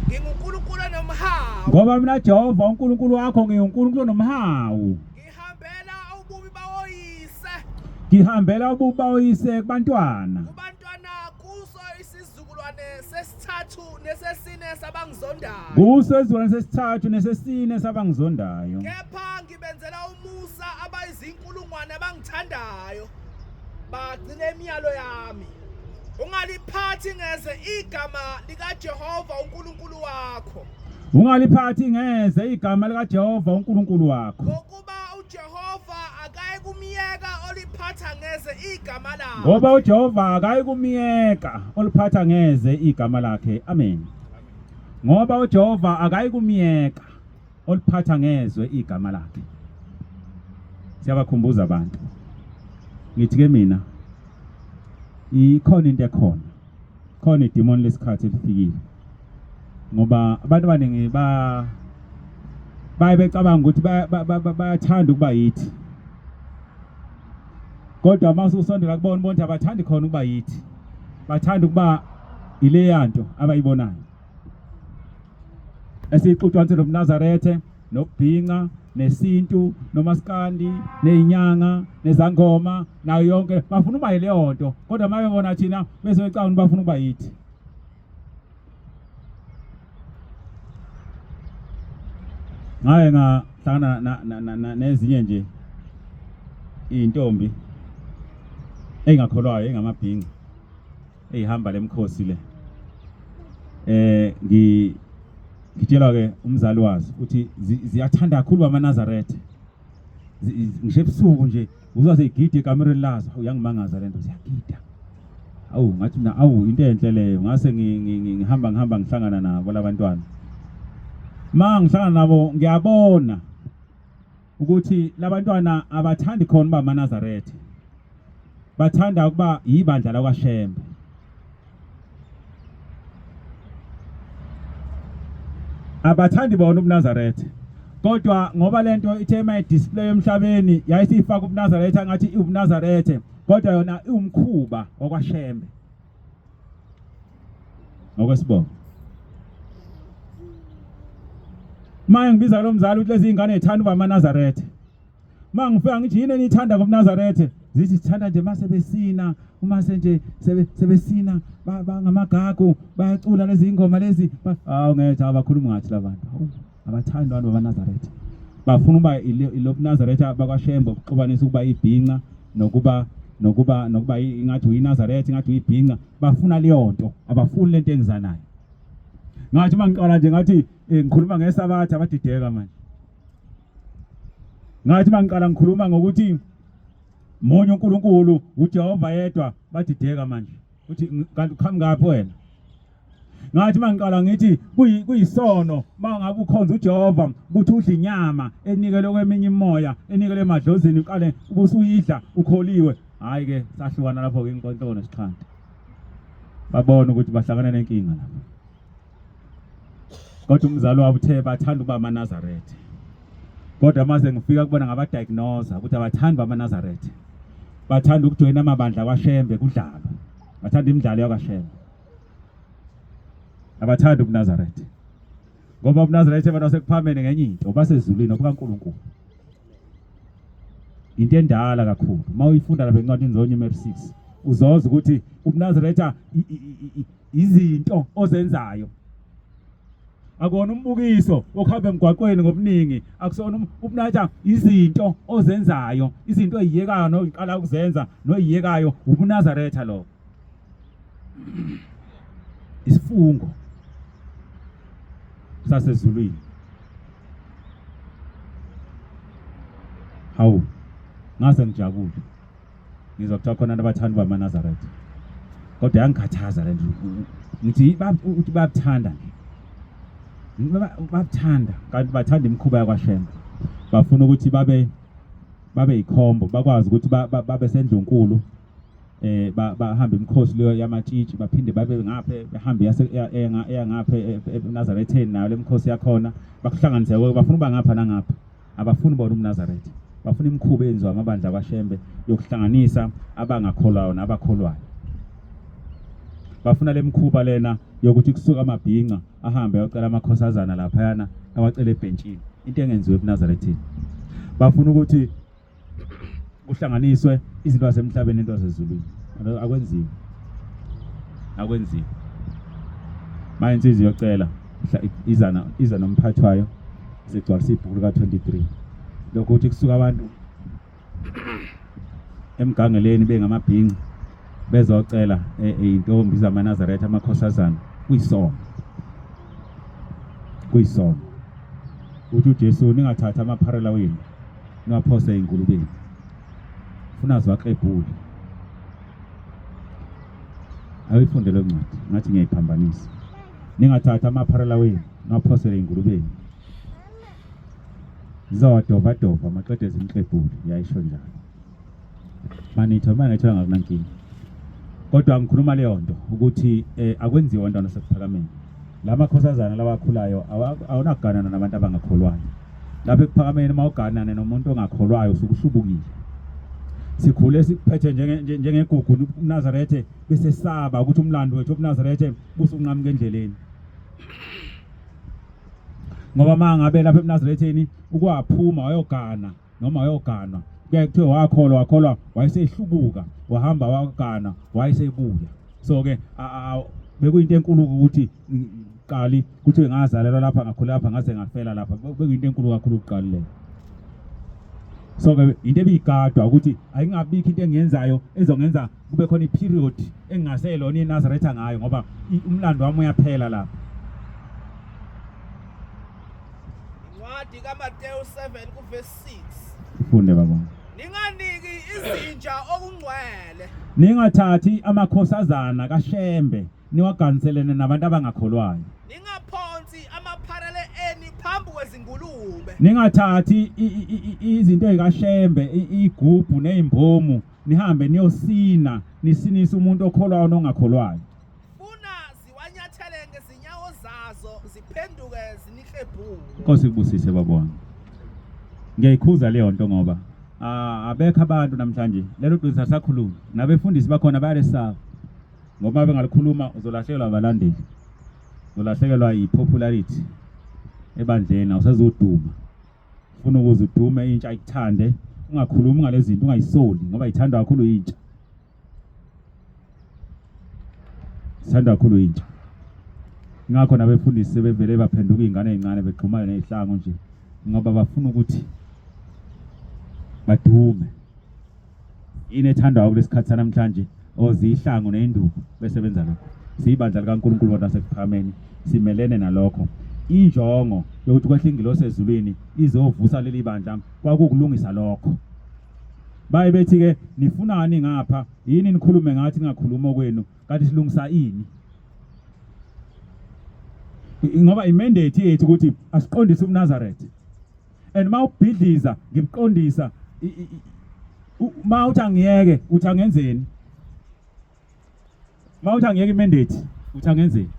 nginguNkulunkulu nomhawu ngoba mina Jehova uNkulunkulu wakho nginguNkulunkulu nomhawu ngihambela ububi bawoyise kubantwana kuso isizukulwane sesithathu nesesine sabangizondayo kuso isizukulwane sesithathu nesesine sabangizondayo kepha ngibenzela umusa abayizinkulungwane abangithandayo bagcine imiyalo yami ungaliphathi ngeze igama likaJehova uNkulunkulu wakho ungaliphathi ngeze igama likaJehova uNkulunkulu wakho ngokuba uJehova akayikumiyeka oliphatha ngeze igama lakhe ngoba uJehova akayikumiyeka oliphatha ngeze igama lakhe amen ngoba uJehova akayikumiyeka oliphatha ngezwe igama lakhe siyabakhumbuza abantu ngithi ke mina ikhona into ekhona khona idemon lesikhathi elifikile ngoba abantu abaningi baye becabanga ukuthi bayathanda ukuba yithi kodwa mase usondela kubona bonke abathandi khona ukuba yithi bathanda ukuba ile yanto abayibonayo esixuxwanise noMnazarethe nokubhinqa nesintu nomaskandi nezinyanga nezangoma nayo yonke bafuna ukuba yileyo nto kodwa maye ngona thina bese becanga bafuna ukuba yithi ngaye ngahlangana nezinye nje intombi engakholwayo engamabhinqa ehamba lemkhosi le ngitshela ke umzali wazi uthi ziyathanda kakhulu amaNazarethe ngisho ebusuku nje uzaze igide ekamereni lazo uyangimangaza lento ziyagida awu ngathi mina awu into enhle leyo ngase ngihamba ngihlangana nabo labantwana mangihlangana nabo ngiyabona ukuthi labantwana abathandi khona ba amaNazarethe bathanda ukuba yibandla lakwaShembe abathandi bona uNazarethe kodwa ngoba lento ithema display emhlabeni yayisifaka uNazarethe ngathi uNazarethe kodwa yona iwumkhuba wakwaShembe ngokwesibongo manje ngibiza lo mzali ukuthi lezi ingane ezithanda uba amaNazarethe mangifika ngithi yini enithanda ngomNazarethe zithi sithanda nje mase besina uma senje sebesina bangamagagu bayacula lezi ingoma lezi ngethe abakhuluma ngathi labantu abathandi abantu bamaNazarethe bafuna uba ilobuNazarethe bakwaShembe ukuxubanisa ukuba ibhinqa nokuba ingathi uyiNazarethe ingathi uyibhinqa bafuna leyo nto abafuni lento engizanayo ngathi mangiqala nje ngathi ngikhuluma ngesabatha abadideka manje ngathi mangiqala ngikhuluma ngokuthi Monye uNkulunkulu uJehova yedwa badideka manje uthi kanti ukhamba ngaphi wena ngathi mangiqala ngithi kuyisono mangabe ukhonza uJehova ukuthi udla inyama enikele kweminye imoya enikele emadlozini uqale ubusuyidla ukholiwe hayi ke sahlukana lapho ke inkonto nesikhanda babona ukuthi bahlangana nenkinga lapho kodwa umzalo wabo uthe bathanda ukuba amaNazarethe kodwa mase ngifika kubona ngabadiagnose ukuthi abathandi bamaNazarethe bathanda ukujoyina amabandla kwaShembe kudlalo bathanda imidlalo yakwaShembe abathanda ubuNazarethe ngoba ubuNazarethe abantu basekuphamene ngenye into basezulwini obukaNkulunkulu into endala kakhulu mawuyifunda lapha encwadini zonye 6 uzoza ukuthi ubuNazarethe izinto ozenzayo akona umbukiso okuhamba emgwaqweni ngobuningi akusona ubuNazarethe izinto ozenzayo izinto eziyekayo noyiqala ukuzenza noyiyekayo ubuNazarethe lo isifungo sasezulwini hawu ngase ngijabule ngizokutha khona abathandi bamaNazarethe kodwa yangikhathaza le nto ngithi uthi bayathanda bathanda kanti bathanda imikhuba yakwaShembe bafuna ukuthi babe ikhombo bakwazi ukuthi babe sendlunkulu bahamba imikhosi leyo yamatshitshi baphinde babe ngaphe behambe ngaphe eNazaretheni nayo lemikhosi yakhona bakuhlanganise bafuna uba ngapha nangapha abafuni bona uMnazarethe bafuna imikhuba eyenziwa amabandla kwaShembe yokuhlanganisa abangakholwayo nabakholwayo bafuna lemikhuba lena yokuthi kusuka amabhinqa ahambe ayocela amakhosazana lapha yana awacela ebhentshini into engenziwe eNazaretheni bafuna ukuthi kuhlanganiswe izinto zasemhlabeni into zasezulwini akwenziwe manje insizwe yocela iza nomphathi wayo segcwalisa ibhuku ka23 lokho ukuthi kusuka abantu emgangeleni bengamabhinqa bezocela intombi zamaNazarethe amakhosazana kuyisono uthi uJesu ningathatha amapharela wenu niwaphose ey'ngulubeni funa ziwaklebhule ayifunde lo ncwadi ngathi ngiyayiphambanisa ningathatha amapharela wenu niwaphosele ey'ngulubeni zizawadova maqede zimklebhule yayisho njalo manitho mangethiwa ngakunankinga kodwa ngikhuluma leyo nto ukuthi akwenziwa ntwana sekuphakameni lamakhosazana lawakhulayo awunakuganana nabantu abangakholwayo lapha ekuphakameni mawuganane nomuntu ongakholwayo usukushubukile sikhule sikuphethe njengegugu uNazarethe bese saba ukuthi umlando wethu uNazarethe busunqamuka endleleni ngoba mangabe lapha eNazaretheni ukwaphuma wayogana noma wayoganwa kuye kuthiwe wakholwa wayesehlubuka wahamba wakana wayesebuya so ke bekuyinto enkulu ukuthi qali kuthi ngazalelwa lapha ngakhula lapha ngaze ngafela lapha bekuyinto enkulu kakhulu uqali le so ke into ebigadwa ukuthi ayingabikho into engiyenzayo ezongenza kube khona iperiod engaselona iNazaretha ngayo ngoba umlando wami uyaphela lapha incwadi kaMateyu 7 kuverse 6 ufunde baba ninganiki izinja okungcwele ningathathi amakhosazana kaShembe niwaganiselene nabantu abangakholwayo ningaphonsi amapharele eni phambi kwezingulube ningathathi izinto ezikaShembe igubhu nezimbomu nihambe niyosina nisinise umuntu okholwayo nongakholwayo funa ziwanyathele ngezinyawo zazo ziphenduke ziniklebhule Nkosi kubusise babona ngiyayikhuza leyo nto ngoba abekho abantu namhlanje lelo qiniso asakhuluma nabefundisi bakhona bayalesaba ngoba bengalikhuluma uzolahlekelwa abalandeli uzolahlekelwa yipopularity ebandleni awusazoduma ufuna ukuze udume intsha ikuthande ungakhulumi ngalezi zinto ungayisoli ngoba ithanda kakhulu intsha. Sithanda kakhulu intsha. Ngakho nabefundisi sebevele baphenduka izingane ezincane begxumana nezihlangu nje ngoba bafuna ukuthi badume. Yini ethandwa kulesikhathi sanamhlanje ozihlangu nenduku besebenza lokho. Siyibandla likaNkulunkulu kodwa sekuphameni simelene nalokho. Injongo yokuthi kwehle ingilosi ezulwini izovusa leli bandla kwakukulungisa lokho. Baye bethi ke nifunani ngapha yini nikhulume ngathi ngakhuluma kwenu kanti silungisa ini. Ngoba imandate yethu ukuthi asiqondise uNazaretha. And mawubhidliza ngimqondisa mawuthi angiyeke uthi angenzeni. Mawuthi angiyeke imandate uthi angenzeni.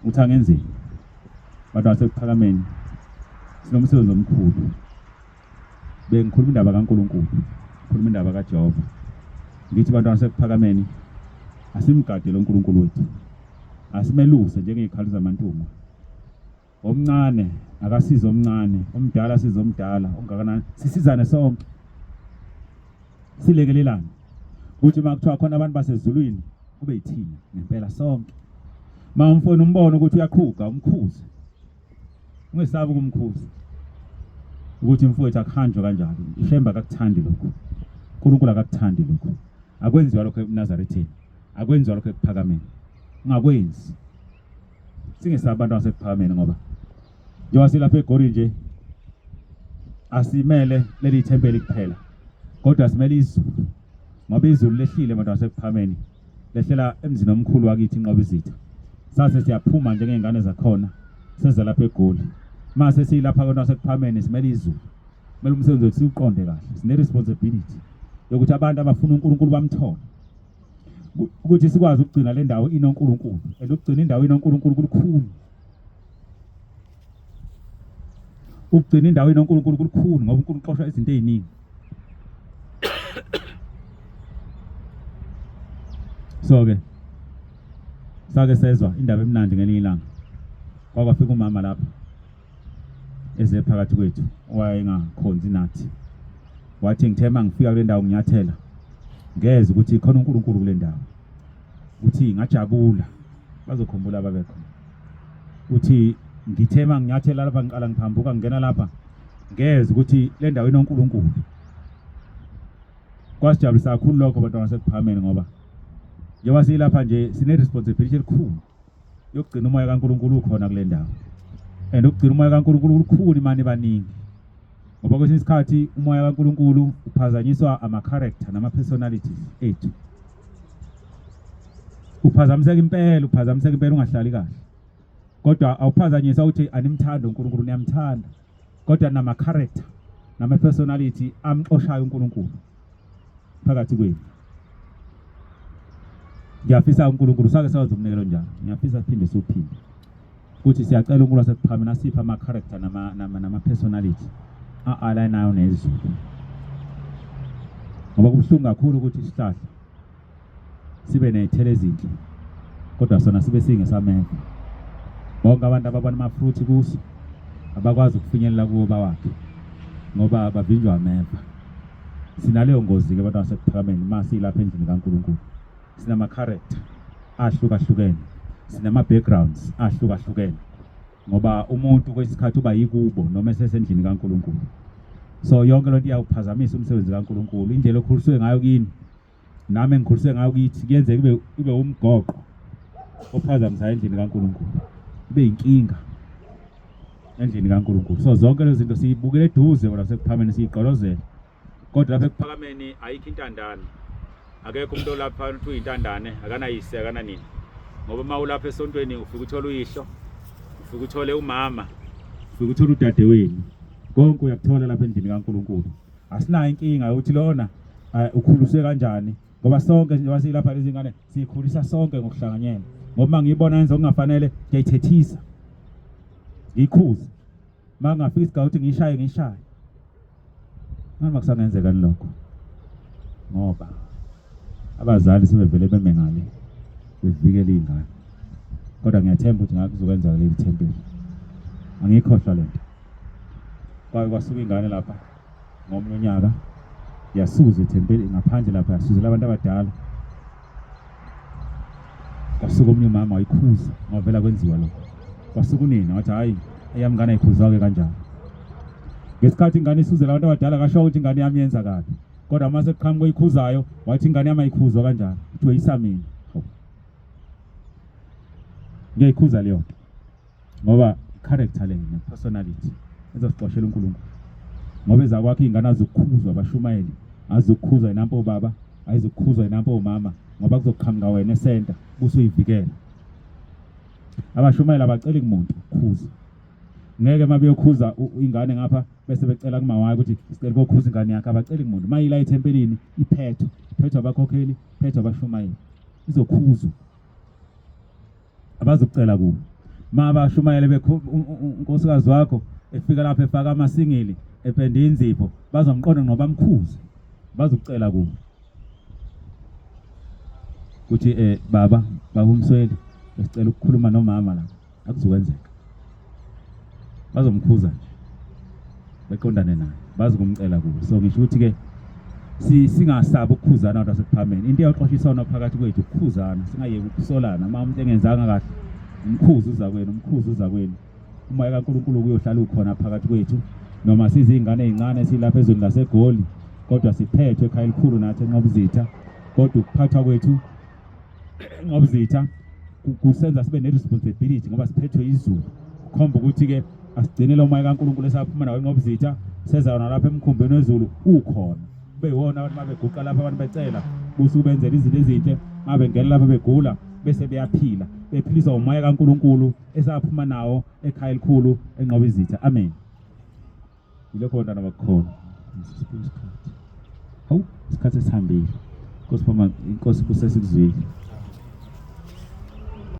Uthi angenzeni. Badwa sekuphakameni sinomsebenzi omkhulu. Bengikhuluma indaba kaNkulunkulu, ngikhuluma indaba kaJehova. Ngithi bantwana sekuphakameni asimgade lo uNkulunkulu wethu. Asimeluse njengeikhali zamantungu. Omncane akasiza omncane, omdala siza omdala, ongakanani sisizane sonke. Silekelelana. Kuthi makuthiwa khona abantu basezulwini kube yithina ngempela sonke. Mawumfona umbona ukuthi uyaqhuga umkhuze. Ungesabi ukumkhuza. Ukuthi mfowethu akuhanjwe kanjalo. Ihlemba akakuthandi lokho. uNkulunkulu akakuthandi lokho. Akwenziwa lokho eNazaretheni. Akwenziwa lokho ekuphakameni. Ungakwenzi. Singesabantu abantu basekuphakameni ngoba njengoba silapha eGoli nje asimele leli thempeli kuphela. Kodwa simele izulu. Ngoba izulu lehlile abantu basekuphakameni. Lehlela emzini omkhulu wakithi inqobo izitha. Sase siyaphuma njengeingane zakhona seze lapha eGoli. Mase silapha abantu basekuphakameni simele izulu. Kumele umsebenzi wethu siuqonde kahle. Sine responsibility yokuthi abantu abafuna uNkulunkulu bamthole. Ukuthi sikwazi ukugcina le ndawo inoNkulunkulu. Ukugcina indawo inoNkulunkulu kukhulu. Ukugcina indawo inoNkulunkulu kukhulu ngoba uNkulunkulu uxosha izinto eziningi. So ke sake sezwa indaba emnandi ngelinye ilanga. Kwafika umama lapha eze phakathi kwethu owayengakhonzi nathi. Wathi ngithema ngifika kule ndawo nginyathela. Ngeze ukuthi khona uNkulunkulu kule ndawo. Uthi ngajabula bazokhumbula ababekho. Uthi ngithema nginyathela lapha ngiqala ngiphambuka ngena lapha. Ngeze ukuthi le ndawo inoNkulunkulu. Kwasijabulisa kakhulu lokho bantwana basekuphameni ngoba njengoba silapha nje sine responsibility elikhulu yokugcina umoya kaNkulunkulu ukhona kule ndawo. And ukugcina umoya kaNkulunkulu kukhulu imani baningi. Ngoba kwesinye isikhathi umoya kaNkulunkulu uphazanyiswa ama character nama personalities ethu. Uphazamiseka impela ungahlali kahle. Kodwa awuphazanyisa uthi animthanda uNkulunkulu niyamthanda. Kodwa nama character nama personality amxoshayo uNkulunkulu phakathi kwenu. Ngiyafisa uNkulunkulu sake sawazi umnikelo njalo. Ngiyafisa siphinde sophinde. Kuthi siyacela uNkulunkulu wasekuphameni asipha ama character nama personality alignayo nezulu. Ngoba kubuhlungu kakhulu ukuthi isihlahla sibe nezithelo ezinhle kodwa sona sibe singesameva. Bonke abantu ababona ama fruit kuso abakwazi ukufinyelela kuwo bawakhe ngoba bavinjwa ameva. Sinaleyo ngozi ke abantu basekuphakameni mase lapha endlini kaNkulunkulu. Sinama character ahlukahlukene. Sinama backgrounds ahlukahlukene. Ngoba umuntu kwesikhathi uba yikubo noma esesendlini kaNkulunkulu. So yonke lonto iyawuphazamisa umsebenzi kaNkulunkulu. Indlela okhuliswe ngayo kini nami engikhuliswe ngayo kithi kuyenzeka kube umgoqo ophazamisa endlini kaNkulunkulu. Kube inkinga endlini kaNkulunkulu. So zonke lezi zinto siyibukele eduze ngoba sekuphameni siyiqolozela. Kodwa lapha ekuphakameni ayikho intandane. Akekho umuntu olapha uthi uyintandane akanayise akananini. Ngoba mawulapha esontweni ufika uthola uyihlo, ufika uthole umama, ufika uthola udadewenu. Konke uyakuthola lapha endlini kaNkulunkulu. Asinayo inkinga yokuthi lona ukhuliswe kanjani ngoba sonke njengoba silapha lezi ngane sikhulisa sonke ngokuhlanganyela. Ngoba ngiyibona yenza okungafanele ngiyayithethisa. Ngikhuza. Mangafika isigaba ukuthi ngiyishaye. Noma kusangenzeka lokho. Ngoba abazali sebevele beme ngale bevikela izingane. Kodwa ngiyathemba ukuthi ngakuzokwenza leli thempeli. Angikhohlwa lento. kwasuka ingane lapha ngomunye unyaka yasuza ethempeli ngaphandle lapha yasuzela abantu abadala. Kwasuka omunye umama wayikhuza ngavela kwenziwa lokho. Kwasuka unina wathi hayi eyami ingane ayikhuza-ke kanjalo. Ngesikhathi ingane isuzela abantu abadala kasho ukuthi ingane yami yenza kabi. Kodwa uma sekuqhamuka oyikhuzayo wathi ingane yami ayikhuzwa kanjalo. Kuthiwe isamini. Ngiyayikhuza leyo nto. Ngoba character le personality ezosiqoshela uNkulunkulu. Ngoba ezakwakhe ingane azokukhuzwa abashumayeli, azokukhuzwa inampo baba, ayizokukhuzwa inampo mama ngoba kuzoqhamuka wena esenta busuyivikela. Abashumayeli abaceli kumuntu ukukhuza. Ngeke mabeyokhuza ingane ngapha bese becela kumawakhe ukuthi sicela ukukhuza ingane yakhe, abaceli kumuntu. Mayila ethempelini iphethwe abakhokheli, iphethwe abashumayeli. Izokhuzwa. Abazokucela kubo. Mabashumayele unkosikazi wakho efika lapha efaka amasingili epende inzipho bazomqonda ngoba bamkhuze. Bazokucela kubo. Kuthi baba umsweli besicela ukukhuluma nomama la. Akuzokwenzeka. Bazomkhuza nje. Beqondane naye. Bazokumcela kubo. So ngisho ukuthi ke singasabi ukukhuzana kodwa sekuphameni. Into eyoxoshisana phakathi kwethu ukukhuzana, singayeki ukusolana. Uma umuntu engenzanga kahle, umkhuzo uza kwenu. Umoya kaNkulunkulu kuyohlala ukhona phakathi kwethu. Noma sizingane ezincane silapha ezweni laseGoli, kodwa siphethwe ekhaya elikhulu nathi eNqobuzitha. Kodwa ukuphathwa kwethu eNqobuzitha kusenza sibe ne-responsibility ngoba siphethwe izulu. Kukhomba ukuthi ke asigcinele umoya kaNkulunkulu esaphuma nawo eNqobuzitha, seza nalapha emkhumbeni wezulu ukhona. Beyiwona abantu mabeguqa lapha abantu becela busuku benzela izinto ezinhle, mabengena lapha begula bese beyaphila, bephiliswa umoya kaNkulunkulu esaphuma nawo ekhaya elikhulu eNqobuzitha. Amen. Yilokho bantwana bakukhona. Hawu, isikhathi esihambile. Inkosi kusesizwile.